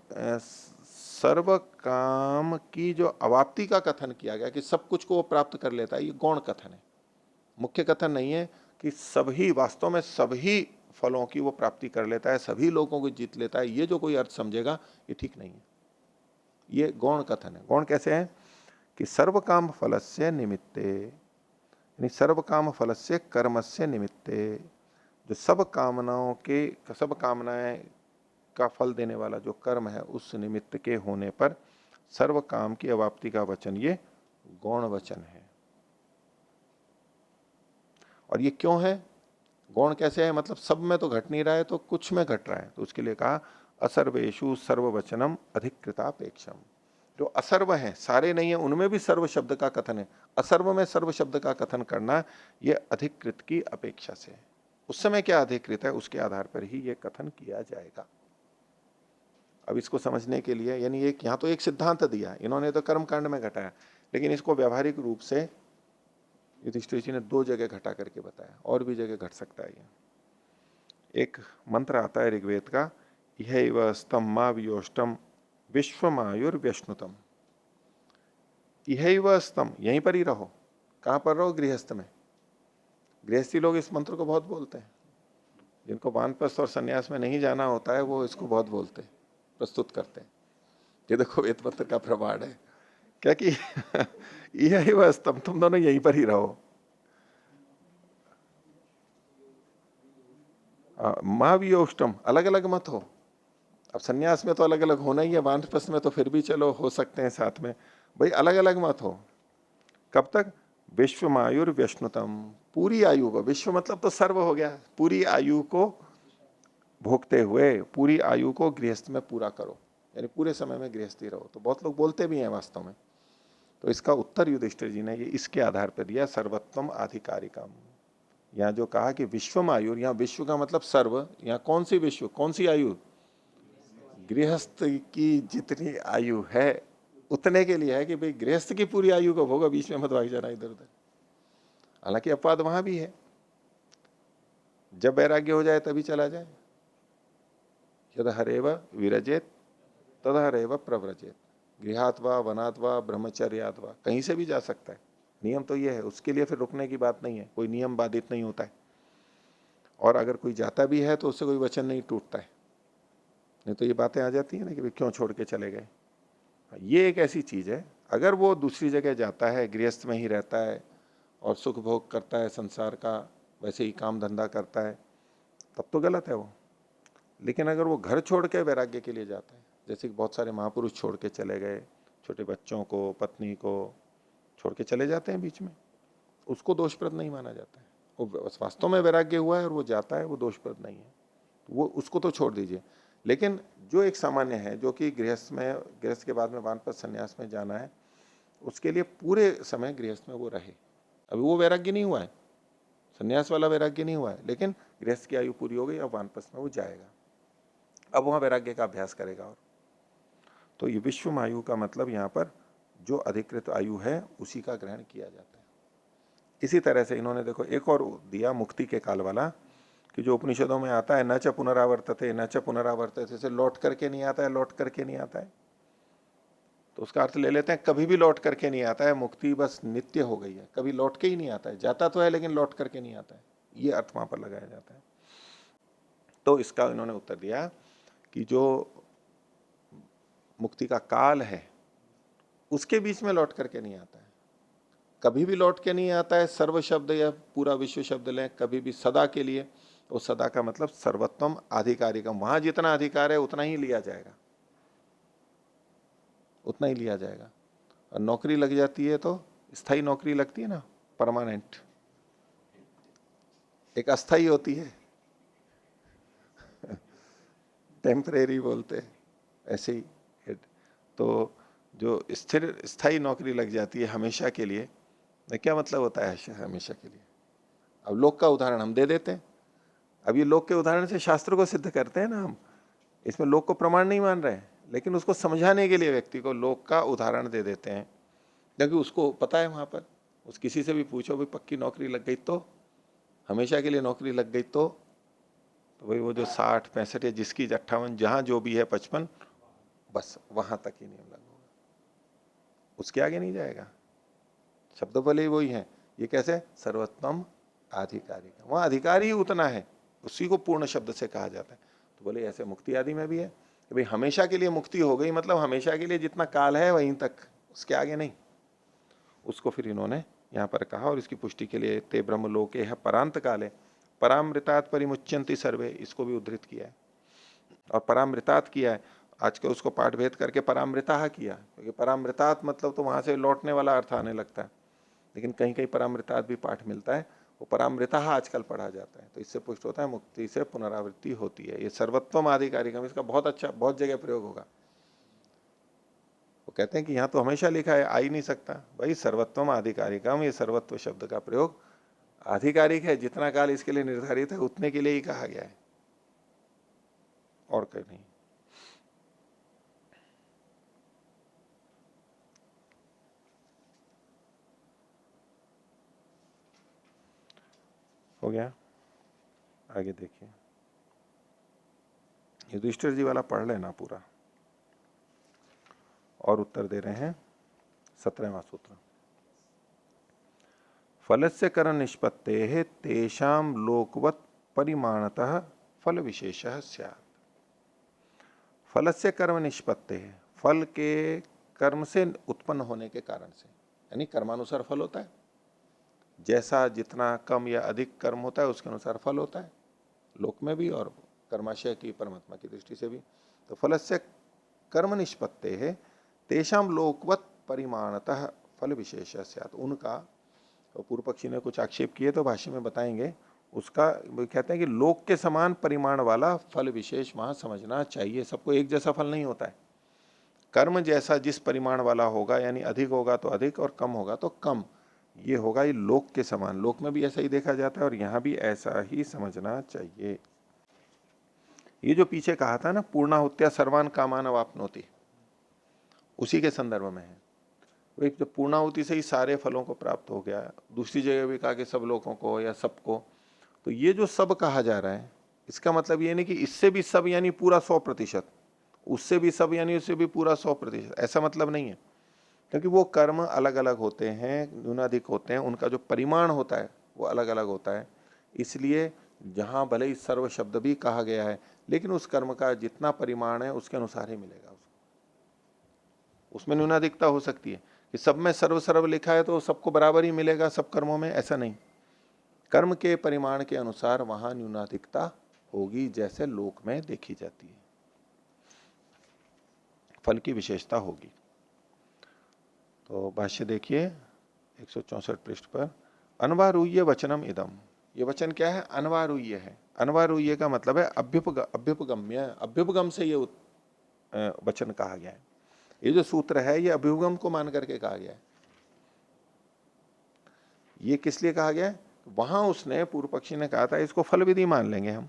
काम की जो अवाप्ति का कथन किया गया कि सब कुछ को वो प्राप्त कर लेता है, ये गौण कथन है, मुख्य कथन नहीं है कि सभी, वास्तव में सभी फलों की वो प्राप्ति कर लेता है, सभी लोगों को जीत लेता है, ये जो कोई अर्थ समझेगा ये ठीक नहीं है। ये गौण कथन है। गौण कैसे है कि सर्व काम फलस्य निमित्ते, यानी सर्व काम फलस्य कर्मस्य निमित्ते, जो सब कामनाओं के, सब कामनाएं का फल देने वाला जो कर्म है उस निमित्त के होने पर सर्व काम की अवाप्ति का वचन ये गौण वचन है। और ये क्यों है? गौण कैसे है? मतलब सब में तो घट नहीं रहा है, तो कुछ में घट रहा है, तो उसके लिए कहा असर्वेशु सर्ववचनम अधिकृतापेक्षम, जो असर्व हैं, सारे नहीं है, उनमें भी सर्व शब्द का कथन है। असर्व में सर्व शब्द का कथन करना यह अधिकृत की अपेक्षा से है। उस समय क्या अधिकृत है उसके आधार पर ही यह कथन किया जाएगा। अब इसको समझने के लिए, यानी एक यहां तो एक सिद्धांत दिया इन्होंने, तो कर्म कांड में घटाया, लेकिन इसको व्यवहारिक रूप से युधिष्ठिर जी ने 2 जगह घटा करके बताया, और भी जगह घट सकता है ये। एक मंत्र आता है ऋग्वेद का, इहैव स्तम मा वियोष्टम विश्वमायुर्व्यश्नुतम। इहैव स्तम, यहीं पर ही रहो। कहां पर रहो? गृहस्थ में। गृहस्थी लोग इस मंत्र को बहुत बोलते हैं। जिनको वानप्रस्थ और संन्यास में नहीं जाना होता है वो इसको बहुत बोलते हैं, प्रस्तुत करते हैं। ये देखो वेद मंत्र का प्रमाण है क्या कि इहैव स्तम, तुम दोनों यहीं पर ही रहो। माँ वियोष्टम, अलग अलग मत हो। अब सन्यास में तो अलग अलग होना ही है, वानप्रस्थ में तो फिर भी चलो हो सकते हैं साथ में, भाई अलग अलग मत हो। कब तक? विश्वमायुर व्यश्नुतम, पूरी आयु को, विश्व मतलब तो सर्व हो गया, पूरी आयु को भोगते हुए पूरी आयु को गृहस्थ में पूरा करो, यानी पूरे समय में गृहस्थी रहो। तो बहुत लोग बोलते भी हैं वास्तव में। तो इसका उत्तर युधिष्ठिर जी ने ये इसके आधार पर दिया, सर्वत्वम आधिकारिकम। यहाँ जो कहा कि विश्वम आयु, यहाँ विश्व का मतलब सर्व, यहाँ कौन सी विश्व, कौन सी आयु? गृहस्थ की जितनी आयु है उतने के लिए है कि भाई गृहस्थ की पूरी आयु को भोगा, बीच में मत भाग जाना इधर उधर। हालांकि अपवाद वहां भी है, जब वैराग्य हो जाए तभी चला जाए। यद हरेव विरजेत तद हरेव प्रव्रजेत, गृहात्वा वनात्वा ब्रह्मचर्यात्वा, कहीं से भी जा सकता है। नियम तो ये है, उसके लिए फिर रुकने की बात नहीं है, कोई नियम बाधित नहीं होता है। और अगर कोई जाता भी है तो उससे कोई वचन नहीं टूटता है। नहीं तो ये बातें आ जाती है ना कि भाई क्यों छोड़ के चले गए। ये एक ऐसी चीज है, अगर वो दूसरी जगह जाता है, गृहस्थ में ही रहता है और सुख भोग करता है संसार का, वैसे ही काम धंधा करता है, तब तो गलत है वो। लेकिन अगर वो घर छोड़ के वैराग्य के लिए जाता है, जैसे कि बहुत सारे महापुरुष छोड़ के चले गए, छोटे बच्चों को, पत्नी को छोड़ के चले जाते हैं बीच में, उसको दोषप्रद नहीं माना जाता है। वो वास्तव में वैराग्य हुआ है और वो जाता है, वो दोषप्रद नहीं है, वो उसको तो छोड़ दीजिए। लेकिन जो एक सामान्य है, जो कि गृहस्थ में, गृहस्थ के बाद में वानप्रस्थ संन्यास में जाना है, उसके लिए पूरे समय गृहस्थ में वो रहे। अभी वो वैराग्य नहीं हुआ है, संन्यास वाला वैराग्य नहीं हुआ है, लेकिन गृहस्थ की आयु पूरी हो गई, अब वानप्रस्थ में वो जाएगा, अब वहां वैराग्य का अभ्यास करेगा। और तो ये विश्व आयु का मतलब यहाँ पर जो अधिकृत आयु है उसी का ग्रहण किया जाता है। इसी तरह से इन्होंने देखो एक और दिया मुक्ति के काल वाला, कि जो उपनिषदों में आता है, न च पुनरावर्तते न च पुनरावर्तते, से लौट करके नहीं आता है, लौट करके नहीं आता है, तो उसका अर्थ ले लेते हैं कभी भी लौट करके नहीं आता है, मुक्ति बस नित्य हो गई है, कभी लौट के ही नहीं आता है, जाता तो है लेकिन लौट करके नहीं आता है, ये अर्थ वहां पर लगाया जाता है। तो इसका इन्होंने उत्तर दिया कि जो मुक्ति का काल है उसके बीच में लौट करके नहीं आता है, कभी भी लौट के नहीं आता है। सर्व शब्द या पूरा विश्व शब्द लें, कभी भी सदा के लिए, तो सदा का मतलब सर्वोत्तम आधिकारिकम, वहां जितना अधिकार है उतना ही लिया जाएगा, उतना ही लिया जाएगा। और नौकरी लग जाती है तो स्थायी नौकरी लगती है ना, परमानेंट, एक अस्थाई होती है टेम्परेरी बोलते हैं, ऐसे ही। तो जो स्थिर स्थायी नौकरी लग जाती है हमेशा के लिए, क्या मतलब होता है हमेशा के लिए? अब लोक का उदाहरण हम दे देते हैं। अब ये लोक के उदाहरण से शास्त्र को सिद्ध करते हैं ना हम, इसमें लोक को प्रमाण नहीं मान रहे हैं, लेकिन उसको समझाने के लिए व्यक्ति को लोक का उदाहरण दे देते हैं, क्योंकि उसको पता है वहां पर, उस किसी से भी पूछो भाई पक्की नौकरी लग गई तो, हमेशा के लिए नौकरी लग गई तो भाई वो जो 60 65 या जिसकी 58, जहां जो भी है 55, बस वहां तक ही नियम लागू होगा, उसके आगे नहीं जाएगा। शब्द भले ही वही है, ये कैसे? सर्वोत्तम आधिकारिक, वहां अधिकारी ही उतना है, उसी को पूर्ण शब्द से कहा जाता है। तो बोले ऐसे मुक्ति आदि में भी है कि भाई हमेशा के लिए मुक्ति हो गई, मतलब हमेशा के लिए जितना काल है वहीं तक, उसके आगे नहीं। उसको फिर इन्होंने यहाँ पर कहा, और इसकी पुष्टि के लिए ते ब्रह्म लोके है परांत काले परामृतात् परिमुच्यन्ति सर्वे, इसको भी उद्धृत किया है। और परामृतात् किया है, आज के उसको पाठ भेद करके परामृता किया, क्योंकि परामृतात् मतलब तो वहां से लौटने वाला अर्थ आने लगता है, लेकिन कहीं कहीं परामृतात् भी पाठ मिलता है, वो परामृता आजकल पढ़ा जाता है। तो इससे पुष्ट होता है मुक्ति से पुनरावृत्ति होती है। ये सर्वोत्तम आधिकारिकम, इसका बहुत अच्छा, बहुत जगह प्रयोग होगा। वो कहते हैं कि यहाँ तो हमेशा लिखा है, आ ही नहीं सकता। भाई सर्वत्वम आधिकारिकम, ये सर्वत्व शब्द का प्रयोग आधिकारिक है, जितना काल इसके लिए निर्धारित है उतने के लिए ही कहा गया है, और कहीं नहीं। हो गया, आगे देखिए। युधिष्ठिर जी वाला पढ़ लेना पूरा, और उत्तर दे रहे हैं 17वां सूत्र। फलस्य कर्म निष्पत्ते तेषाम लोकवत परिमाणतः फल विशेष स्यात्। फलस्य कर्म निष्पत्ते, फल के कर्म से उत्पन्न होने के कारण से, यानी कर्मानुसार फल होता है, जैसा जितना कम या अधिक कर्म होता है उसके अनुसार फल होता है, लोक में भी और कर्माशय की परमात्मा की दृष्टि से भी। तो फलस्य कर्म निष्पत्ते है तेषाम लोकवत परिमाणतः फल विशेष स्यात्। उनका, तो पूर्व पक्षी ने कुछ आक्षेप किए तो भाष्य में बताएंगे, उसका वो कहते हैं कि लोक के समान परिमाण वाला फल विशेष वहां समझना चाहिए। सबको एक जैसा फल नहीं होता है, कर्म जैसा जिस परिमाण वाला होगा, यानी अधिक होगा तो अधिक और कम होगा तो कम, ये होगा ये लोक के समान। लोक में भी ऐसा ही देखा जाता है और यहां भी ऐसा ही समझना चाहिए। ये जो पीछे कहा था ना, पूर्णाहुत्या सर्वान कामान अवाप्नोति, उसी के संदर्भ में है। वो एक जो पूर्णाहुति से ही सारे फलों को प्राप्त हो गया, दूसरी जगह भी कहा कि सब लोगों को या सबको। तो ये जो सब कहा जा रहा है, इसका मतलब ये नहीं कि इससे भी सब यानी पूरा 100%, उससे भी सब यानी उससे भी पूरा 100%, ऐसा मतलब नहीं है। क्योंकि वो कर्म अलग अलग होते हैं, न्यूनाधिक होते हैं, उनका जो परिमाण होता है वो अलग अलग होता है। इसलिए जहां भले ही सर्व शब्द भी कहा गया है, लेकिन उस कर्म का जितना परिमाण है उसके अनुसार ही मिलेगा उसको। उसमें न्यूनाधिकता हो सकती है कि सब में सर्व सर्व लिखा है तो सबको बराबर ही मिलेगा सब कर्मों में, ऐसा नहीं। कर्म के परिमाण के अनुसार वहां न्यूनाधिकता होगी, जैसे लोक में देखी जाती है, फल की विशेषता होगी। तो भाष्य देखिए 164 पृष्ठ पर, अनवारूह्य वचनम इदम। ये वचन क्या है? अनवारूह्य है। अनवारूह्य का मतलब है अभ्युपगम्य, अभ्युपगम से ये वचन कहा गया है। ये जो सूत्र है ये अभ्युपगम को मान करके कहा गया है। ये किस लिए कहा गया है? वहां उसने, पूर्व पक्षी ने कहा था इसको फल विधि मान लेंगे हम।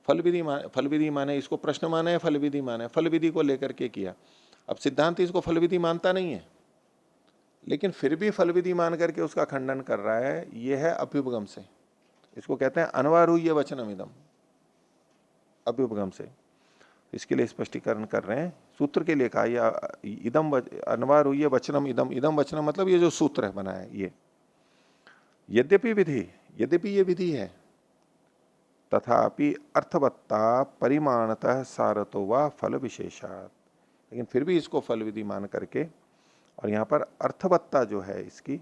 फल विधि माने, इसको प्रश्न माने, फल विधि माने, फल विधि को लेकर के किया। अब सिद्धांत इसको फल विधि मानता नहीं है, लेकिन फिर भी फल विधि मान करके उसका खंडन कर रहा है। यह है अभ्युपगम से, इसको कहते हैं अनवारूह्य वचनम इदम, अभ्युपगम से। इसके लिए स्पष्टीकरण कर रहे हैं, सूत्र के लिए कहा यह इदम अनवारूह्य वचनम इदम। इदम वचनम मतलब ये जो सूत्र है बना है ये। यद्यपि विधि, यद्यपि ये विधि है, तथापि अर्थवत्ता परिमाणतः सारतो व फल विशेषात। लेकिन फिर भी इसको फल विधि मान करके, और यहां पर अर्थवत्ता जो है इसकी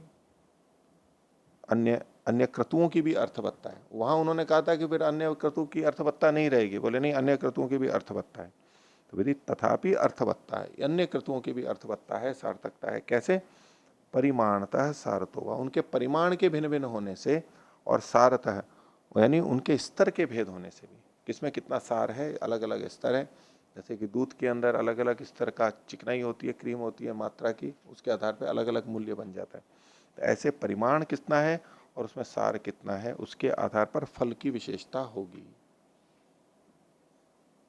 अन्य अन्य क्रतुओं की भी अर्थवत्ता है। वहां उन्होंने कहा था कि फिर अन्य क्रतु की अर्थवत्ता नहीं रहेगी, बोले नहीं, अन्य क्रतुओं की भी अर्थवत्ता है। तो विधि तथापि अर्थवत्ता है, अन्य क्रतुओं की भी अर्थवत्ता है, सार्थकता है। कैसे? परिमाणतः सारतो व, उनके परिमाण के भिन्न भिन्न होने से, और सारतः यानी उनके स्तर के भेद होने से भी। किसमें कितना सार है, अलग अलग स्तर है। जैसे कि दूध के अंदर अलग अलग स्तर का चिकनाई होती है, क्रीम होती है मात्रा की, उसके आधार पर अलग अलग मूल्य बन जाता है। तो ऐसे परिमाण कितना है और उसमें सार कितना है, उसके आधार पर फल की विशेषता होगी।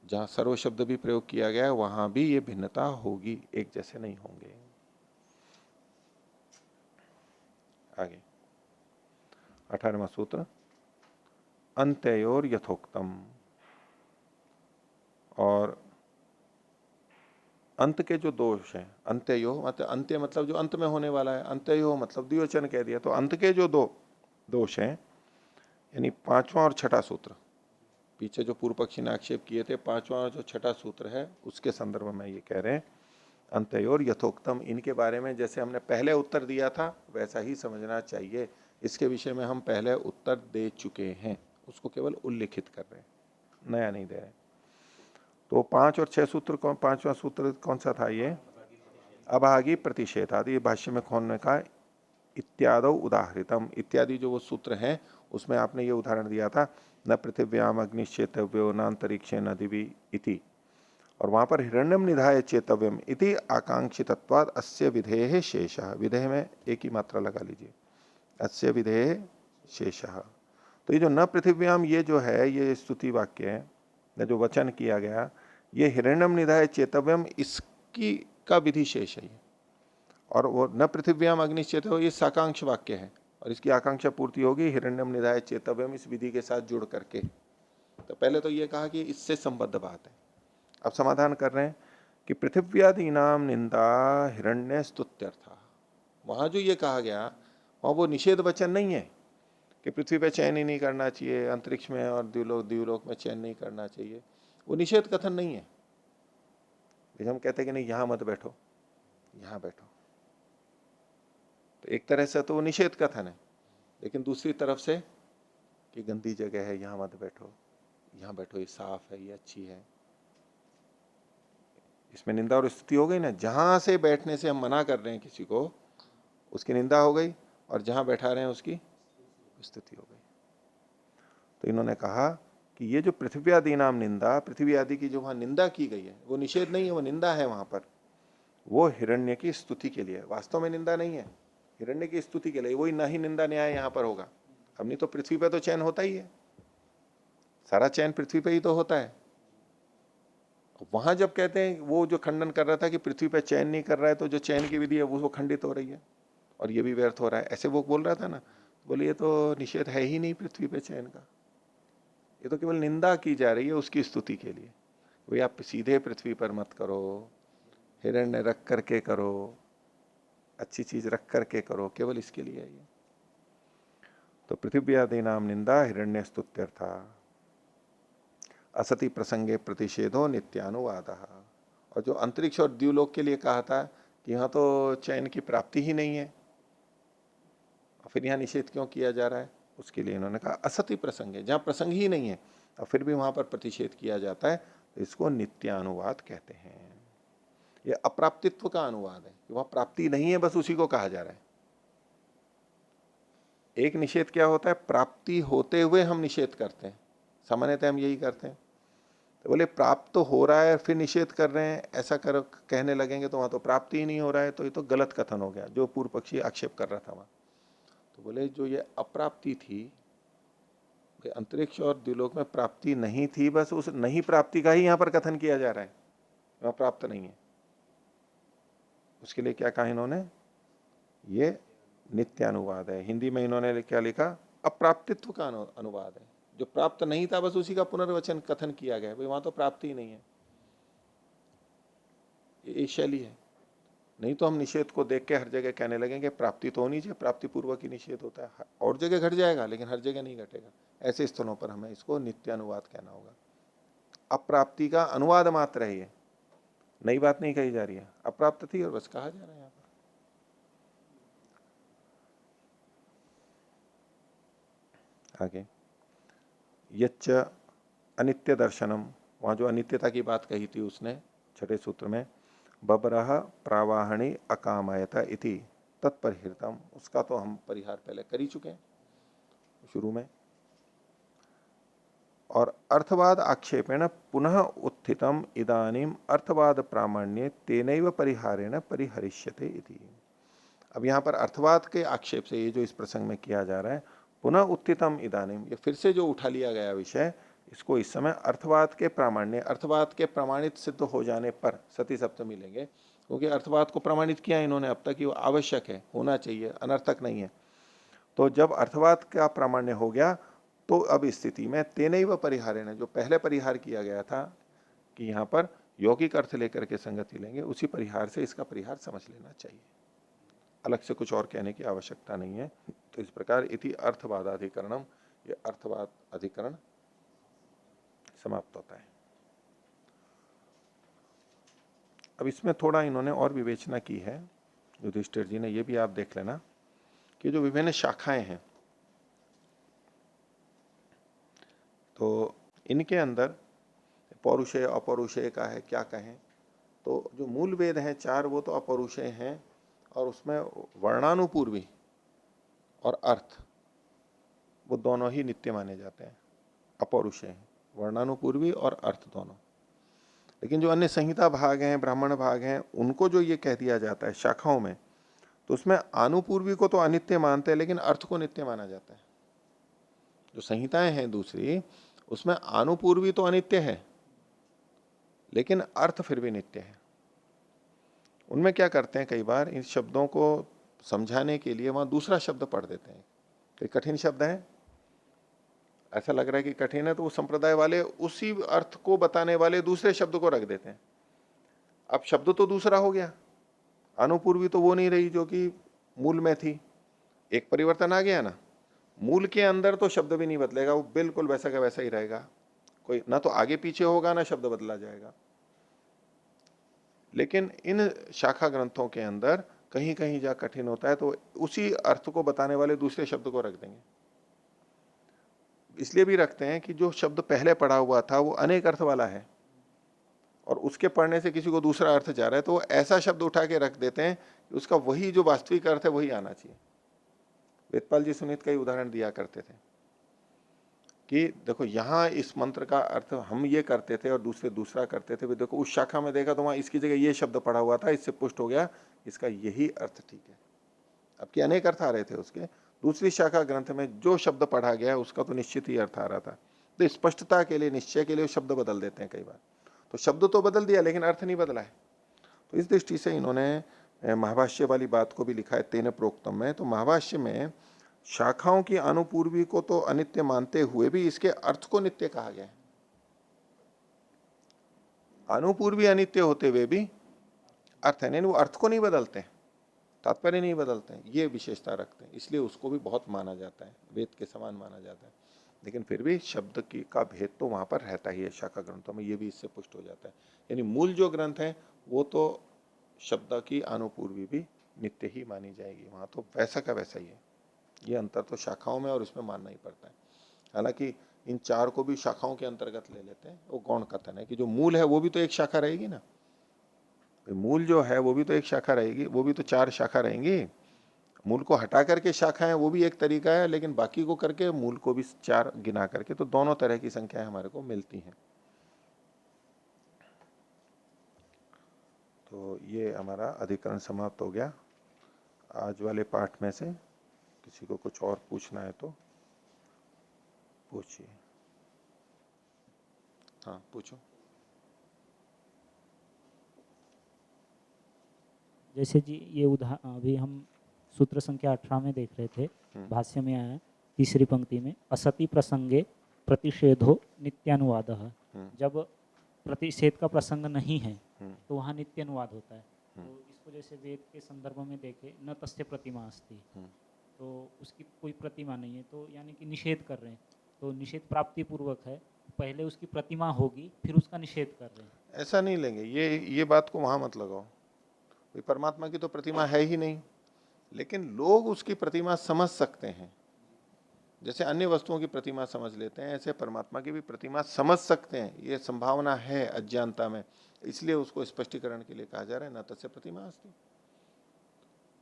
जहां सर्व शब्द भी प्रयोग किया गया है वहां भी ये भिन्नता होगी, एक जैसे नहीं होंगे। आगे 18वां सूत्र, अंत्योर यथोक्तम। और अंत के जो दोष हैं, अंत्यो मतलब अंत्य मतलब जो अंत में होने वाला है, अंत्यो मतलब द्विवचन कह दिया। तो अंत के जो दो दोष हैं, यानी 5वां और 6ठा सूत्र, पीछे जो पूर्व पक्षी ने आक्षेप किए थे, 5वां और जो 6ठा सूत्र है उसके संदर्भ में ये कह रहे हैं, अंत्योर यथोक्तम। इनके बारे में जैसे हमने पहले उत्तर दिया था वैसा ही समझना चाहिए। इसके विषय में हम पहले उत्तर दे चुके हैं, उसको केवल उल्लिखित कर रहे हैं, नया नहीं दे रहे। तो 5 और 6 सूत्र कौन, 5वां सूत्र कौन सा था? ये अभागी प्रतिषेधाद। ये भाष्य में खोलने का इत्यादो उदाहृतम, इत्यादि जो वो सूत्र हैं उसमें आपने ये उदाहरण दिया था, न पृथिव्याम अग्निश्चेतव्यो न अंतरिक्षे न दिवी इति। और वहां पर हिरण्यम निधाय चेतव्यम इति आकांक्षितत्वाद अस्य विधेय शेषः, विधेय में एक ही मात्रा लगा लीजिए, अस्य विधेय शेषः। तो ये जो न पृथिव्याम, ये जो है ये स्तुति वाक्य है, या जो वचन किया गया, ये हिरण्यम निधाय चेतव्यम इसकी का विधि शेष है ये। और वो न पृथिव्याम अग्निश्चेत हो, ये साकांक्ष वाक्य है, और इसकी आकांक्षा पूर्ति होगी हिरण्यम निधाय चेतव्यम इस विधि के साथ जुड़ करके। तो पहले तो ये कहा कि इससे संबद्ध बात है। अब समाधान कर रहे हैं कि पृथिव्यादि नाम निंदा हिरण्य स्तुत्यर्था। वहां जो ये कहा गया वहां वो निषेध वचन नहीं है कि पृथ्वी पे चयन ही नहीं करना चाहिए, अंतरिक्ष में और द्युलोक में चयन नहीं करना चाहिए, वो निषेध कथन नहीं है। हम कहते हैं कि नहीं यहां मत बैठो, यहां बैठो, तो एक तरह से तो वो निषेध कथन है, लेकिन दूसरी तरफ से कि गंदी जगह है यहां मत बैठो, यहां बैठो, ये साफ है, ये अच्छी है, इसमें निंदा और स्तुति हो गई ना। जहां से बैठने से हम मना कर रहे हैं किसी को, उसकी निंदा हो गई, और जहां बैठा रहे हैं उसकी स्तुति हो गई। तो इन्होंने कहा कि ये जो पृथ्वी आदि नाम निंदा, पृथ्वी आदि की जो वहां निंदा की गई है वो निषेध नहीं है, वो निंदा है वहां पर, वो हिरण्य की स्तुति के लिए, वास्तव में निंदा नहीं है, हिरण्य की स्तुति के लिए। वही ना ही निंदा न्याय यहां पर होगा। अब नहीं तो पृथ्वी पर तो चयन होता ही है, सारा चयन पृथ्वी पे ही तो होता है। वहां जब कहते हैं, वो जो खंडन कर रहा था कि पृथ्वी पर चयन नहीं कर रहा है, तो जो चयन की विधि है वो खंडित हो रही है और ये भी व्यर्थ हो रहा है, ऐसे वो बोल रहा था ना। बोले ये तो निषेध है ही नहीं पृथ्वी पे चयन का, ये तो केवल निंदा की जा रही है उसकी स्तुति के लिए। भाई आप सीधे पृथ्वी पर मत करो, हिरण्य रख करके करो, अच्छी चीज रख करके करो, केवल इसके लिए है ये। तो पृथ्वी आदि नाम निंदा हिरण्य स्तुत्यर्था असति प्रसंगे प्रतिषेधो नित्यानुवाद। और जो अंतरिक्ष और द्युलोक के लिए कहा था कि यहाँ तो चयन की प्राप्ति ही नहीं है, फिर यहाँ निषेध क्यों किया जा रहा है, उसके लिए इन्होंने कहा असति प्रसंग है, जहां प्रसंग ही नहीं है और फिर भी वहां पर प्रतिषेध किया जाता है, तो इसको नित्यानुवाद कहते हैं। ये अप्राप्तित्व का अनुवाद है कि वहां प्राप्ति नहीं है, बस उसी को कहा जा रहा है। एक निषेध क्या होता है, प्राप्ति होते हुए हम निषेध करते हैं, सामान्यतः हम यही करते हैं। तो बोले प्राप्त तो हो रहा है फिर निषेध कर रहे हैं, ऐसा कर कहने लगेंगे तो वहां तो प्राप्ति ही नहीं हो रहा है, तो ये तो गलत कथन हो गया, जो पूर्व पक्षी आक्षेप कर रहा था वहां। तो बोले जो ये अप्राप्ति थी, अंतरिक्ष और द्युलोक में प्राप्ति नहीं थी, बस उस नहीं प्राप्ति का ही यहां पर कथन किया जा रहा है, वहां प्राप्त नहीं है। उसके लिए क्या कहा इन्होंने, ये नित्यानुवाद है। हिंदी में इन्होंने क्या लिखा, अप्राप्तित्व का अनुवाद है। जो प्राप्त नहीं था बस उसी का पुनर्वचन कथन किया गया, भाई वहां तो प्राप्ति ही नहीं है, ये शैली है। नहीं तो हम निषेध को देख के हर जगह कहने लगेंगे प्राप्ति तो होनी चाहिए, प्राप्ति पूर्वक ही निषेध होता है, और जगह घट जाएगा लेकिन हर जगह नहीं घटेगा। ऐसे स्थलों पर हमें इसको नित्यानुवाद कहना होगा। अप्राप्ति का अनुवाद मात्र है, ये नई बात नहीं कही जा रही है, अप्राप्त थी और बस कहा जा रहा है यहाँ पर। आगे यच्च अनित्य दर्शनम, वहां जो अनित्यता की बात कही थी उसने छठे सूत्र में, बबरह प्रावाहणी अकामयता इति तत्परिहृतम, उसका तो हम परिहार पहले कर ही चुके हैं शुरू में। और अर्थवाद आक्षेपेण पुनः उत्थितम इदानीम अर्थवाद प्रामाण्य तेनैव परिहारेण परिहरिष्यते इति। अब यहाँ पर अर्थवाद के आक्षेप से ये जो इस प्रसंग में किया जा रहा है, पुनः उत्थितम इदानीम, ये फिर से जो उठा लिया गया विषय, इसको इस समय अर्थवाद के प्रामाण्य, अर्थवाद के प्रमाणित सिद्ध हो जाने पर सती सप्तमी लेंगे, क्योंकि अर्थवाद को प्रमाणित किया इन्होंने अब तक कि वो आवश्यक है, होना चाहिए, अनर्थक नहीं है। तो जब अर्थवाद का प्रामाण्य हो गया, तो अब इस स्थिति में तेनैव परिहारेण, जो पहले परिहार किया गया था कि यहाँ पर यौगिक अर्थ लेकर के संगति लेंगे, उसी परिहार से इसका परिहार समझ लेना चाहिए, अलग से कुछ और कहने की आवश्यकता नहीं है। तो इस प्रकार इति अर्थवादाधिकरणम, ये अर्थवाद अधिकरण समाप्त होता है। अब इसमें थोड़ा इन्होंने और विवेचना की है युधिष्ठिर जी ने, ये भी आप देख लेना कि जो विभिन्न शाखाएं हैं, तो इनके अंदर पौरुषेय अपौरुषेय का है, क्या कहें, तो जो मूल वेद हैं चार वो तो अपौरुषेय हैं, और उसमें वर्णानुपूर्वी और अर्थ वो दोनों ही नित्य माने जाते हैं, अपौरुषेय हैं, वर्णानुपूर्वी और अर्थ दोनों। लेकिन जो अन्य संहिता भाग हैं, ब्राह्मण भाग हैं, उनको जो ये कह दिया जाता है शाखाओं में, तो उसमें आनुपूर्वी को तो अनित्य मानते हैं, लेकिन अर्थ को नित्य माना जाता है। जो संहिताएं हैं दूसरी, उसमें आनुपूर्वी तो अनित्य है, लेकिन अर्थ फिर भी नित्य है। उनमें क्या करते हैं, कई बार इन शब्दों को समझाने के लिए वहां दूसरा शब्द पढ़ देते हैं। कोई कठिन शब्द है, ऐसा लग रहा है कि कठिन है, तो वो संप्रदाय वाले उसी अर्थ को बताने वाले दूसरे शब्द को रख देते हैं। अब शब्द तो दूसरा हो गया, अनुपूर्वी तो वो नहीं रही जो कि मूल में थी। एक परिवर्तन आ गया ना, मूल के अंदर तो शब्द भी नहीं बदलेगा, वो बिल्कुल वैसा का वैसा ही रहेगा। कोई ना तो आगे पीछे होगा, ना शब्द बदला जाएगा। लेकिन इन शाखा ग्रंथों के अंदर कहीं कहीं जहां कठिन होता है, तो उसी अर्थ को बताने वाले दूसरे शब्द को रख देंगे। इसलिए भी रखते हैं कि जो शब्द पहले पढ़ा हुआ था वो अनेक अर्थ वाला है, और उसके पढ़ने से किसी को दूसरा अर्थ जा रहा है, तो वो ऐसा शब्द उठा के रख देते हैं कि उसका वही जो वास्तविक अर्थ है वही आना चाहिए। वेदपाल जी सुनीत का ही उदाहरण दिया करते थे कि देखो यहां इस मंत्र का अर्थ हम ये करते थे और दूसरे दूसरा करते थे, देखो उस शाखा में देखा तो वहां इसकी जगह ये शब्द पढ़ा हुआ था, इससे पुष्ट हो गया इसका यही अर्थ ठीक है। अब के अनेक अर्थ आ रहे थे उसके, दूसरी शाखा ग्रंथ में जो शब्द पढ़ा गया उसका तो निश्चित ही अर्थ आ रहा था। तो स्पष्टता के लिए, निश्चय के लिए शब्द बदल देते हैं कई बार। तो शब्द तो बदल दिया लेकिन अर्थ नहीं बदला है। तो इस दृष्टि से इन्होंने महाभाष्य वाली बात को भी लिखा है तेन प्रोक्तम में। तो महाभाष्य में शाखाओं की अनुपूर्वी को तो अनित्य मानते हुए भी इसके अर्थ को नित्य कहा गया है। अनुपूर्वी अनित्य होते हुए भी अर्थ है, नहीं वो अर्थ को नहीं बदलते, तात्पर्य नहीं बदलते हैं, ये विशेषता रखते हैं, इसलिए उसको भी बहुत माना जाता है, वेद के समान माना जाता है। लेकिन फिर भी शब्द की का भेद तो वहां पर रहता ही है शाखा ग्रंथों में, ये भी इससे पुष्ट हो जाता है। यानी मूल जो ग्रंथ है वो तो शब्द की अनुपूर्वी भी नित्य ही मानी जाएगी, वहां तो वैसा का वैसा ही है। ये अंतर तो शाखाओं में और उसमें मानना ही पड़ता है। हालांकि इन चार को भी शाखाओं के अंतर्गत ले लेते हैं। वो गौण कथन है कि जो मूल है वो भी तो एक शाखा रहेगी ना, मूल जो है वो भी तो एक शाखा रहेगी, वो भी तो चार शाखा रहेंगी। मूल को हटा करके शाखा है वो भी एक तरीका है, लेकिन बाकी को करके मूल को भी चार गिना करके, तो दोनों तरह की संख्याएं हमारे को मिलती हैं। तो ये हमारा अधिकरण समाप्त हो गया। आज वाले पाठ में से किसी को कुछ और पूछना है तो पूछिए। हाँ पूछो। जैसे जी ये अभी हम सूत्र संख्या 18 में देख रहे थे, भाष्य में आया तीसरी पंक्ति में असति प्रसंगे प्रतिषेधो नित्यानुवादः। जब प्रतिषेध का प्रसंग नहीं है तो वहाँ नित्य अनुवाद होता है। तो इसको जैसे वेद के संदर्भ में देखे न तस्य प्रतिमा अस्ति, तो उसकी कोई प्रतिमा नहीं है, तो यानी कि निषेध कर रहे हैं। तो निषेध प्राप्ति पूर्वक है, पहले उसकी प्रतिमा होगी फिर उसका निषेध कर रहे हैं। ऐसा नहीं लेंगे, ये बात को वहां मत लगाओ। परमात्मा की तो प्रतिमा है ही नहीं, लेकिन लोग उसकी प्रतिमा समझ सकते हैं। जैसे अन्य वस्तुओं की प्रतिमा समझ लेते हैं, ऐसे परमात्मा की भी प्रतिमा समझ सकते हैं, ये संभावना है अज्ञानता में, इसलिए उसको स्पष्टीकरण के लिए कहा जा रहा है न तस्य प्रतिमा अस्ति।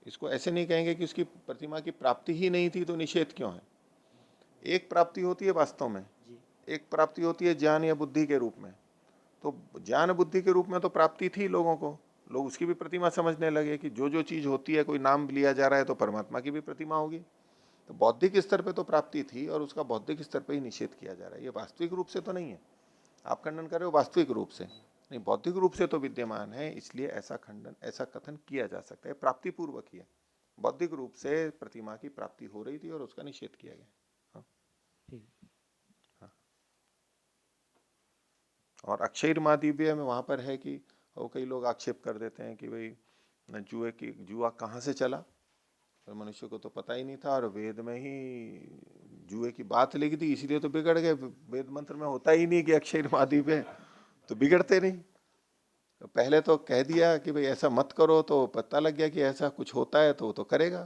इसको ऐसे नहीं कहेंगे कि उसकी प्रतिमा की प्राप्ति ही नहीं थी तो निषेध क्यों है। एक प्राप्ति होती है वास्तव में, एक प्राप्ति होती है ज्ञान या बुद्धि के रूप में। तो ज्ञान बुद्धि के रूप में तो प्राप्ति थी लोगों को, लोग उसकी भी प्रतिमा समझने लगे कि जो जो चीज होती है, कोई नाम लिया जा रहा है तो परमात्मा की भी प्रतिमा होगी। तो बौद्धिक स्तर पे तो प्राप्ति थी और उसका बौद्धिक स्तर पे ही निषेध किया जा रहा है। ये वास्तविक रूप से तो नहीं है, आप खंडन कर रहे हो वास्तविक रूप से नहीं, बौद्धिक रूप से तो विद्यमान है, इसलिए ऐसा खंडन, ऐसा कथन किया जा सकता है। प्राप्ति पूर्वक ही है, बौद्धिक रूप से प्रतिमा की प्राप्ति हो रही थी और उसका निषेध किया गया। हाँ। ठीक। हाँ। और अक्षय महादिव्य में वहां पर है कि वो कई लोग आक्षेप कर देते हैं कि भाई जुआ कहाँ से चला, और मनुष्य को तो पता ही नहीं था, और वेद में ही जुए की बात लिखी थी इसलिए तो बिगड़ गए। वेद मंत्र में होता ही नहीं कि अक्षय महाद्वीप, तो बिगड़ते नहीं। तो पहले तो कह दिया कि भाई ऐसा मत करो, तो पता लग गया कि ऐसा कुछ होता है तो वो तो करेगा।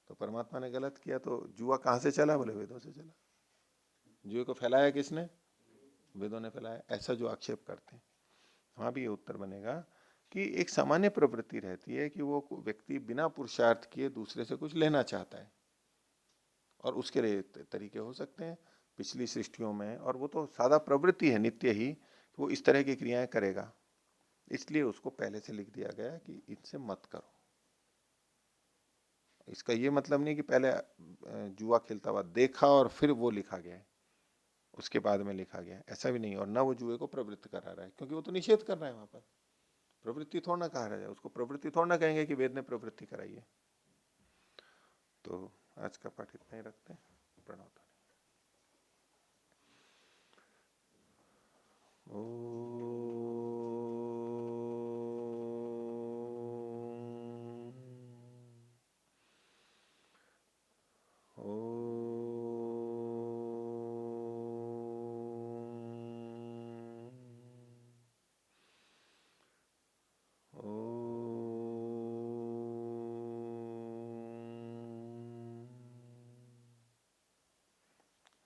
तो परमात्मा ने गलत किया, तो जुआ कहाँ से चला, बोले वेदों से चला। जुए को फैलाया किसने, वेदों ने फैलाया, ऐसा जो आक्षेप करते हैं। वहां भी ये उत्तर बनेगा कि एक सामान्य प्रवृत्ति रहती है कि वो व्यक्ति बिना पुरुषार्थ किए दूसरे से कुछ लेना चाहता है, और उसके लिए तरीके हो सकते हैं पिछली सृष्टियों में, और वो तो सादा प्रवृत्ति है नित्य ही, वो इस तरह की क्रियाएं करेगा, इसलिए उसको पहले से लिख दिया गया कि इनसे मत करो। इसका ये मतलब नहीं कि पहले जुआ खेलता हुआ देखा और फिर वो लिखा गया है, उसके बाद में लिखा गया है, ऐसा भी नहीं। और ना वो जुए को प्रवृत्त करा रहा है, क्योंकि वो तो निषेध कर रहा है वहां पर, प्रवृत्ति थोड़ा ना कहा रहा है उसको, प्रवृत्ति थोड़ा ना कहेंगे कि वेद ने प्रवृत्ति कराई है। तो आज का पाठ इतना ही रखते हैं। प्रणव।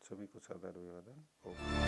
सभी को सादर अभिवादन।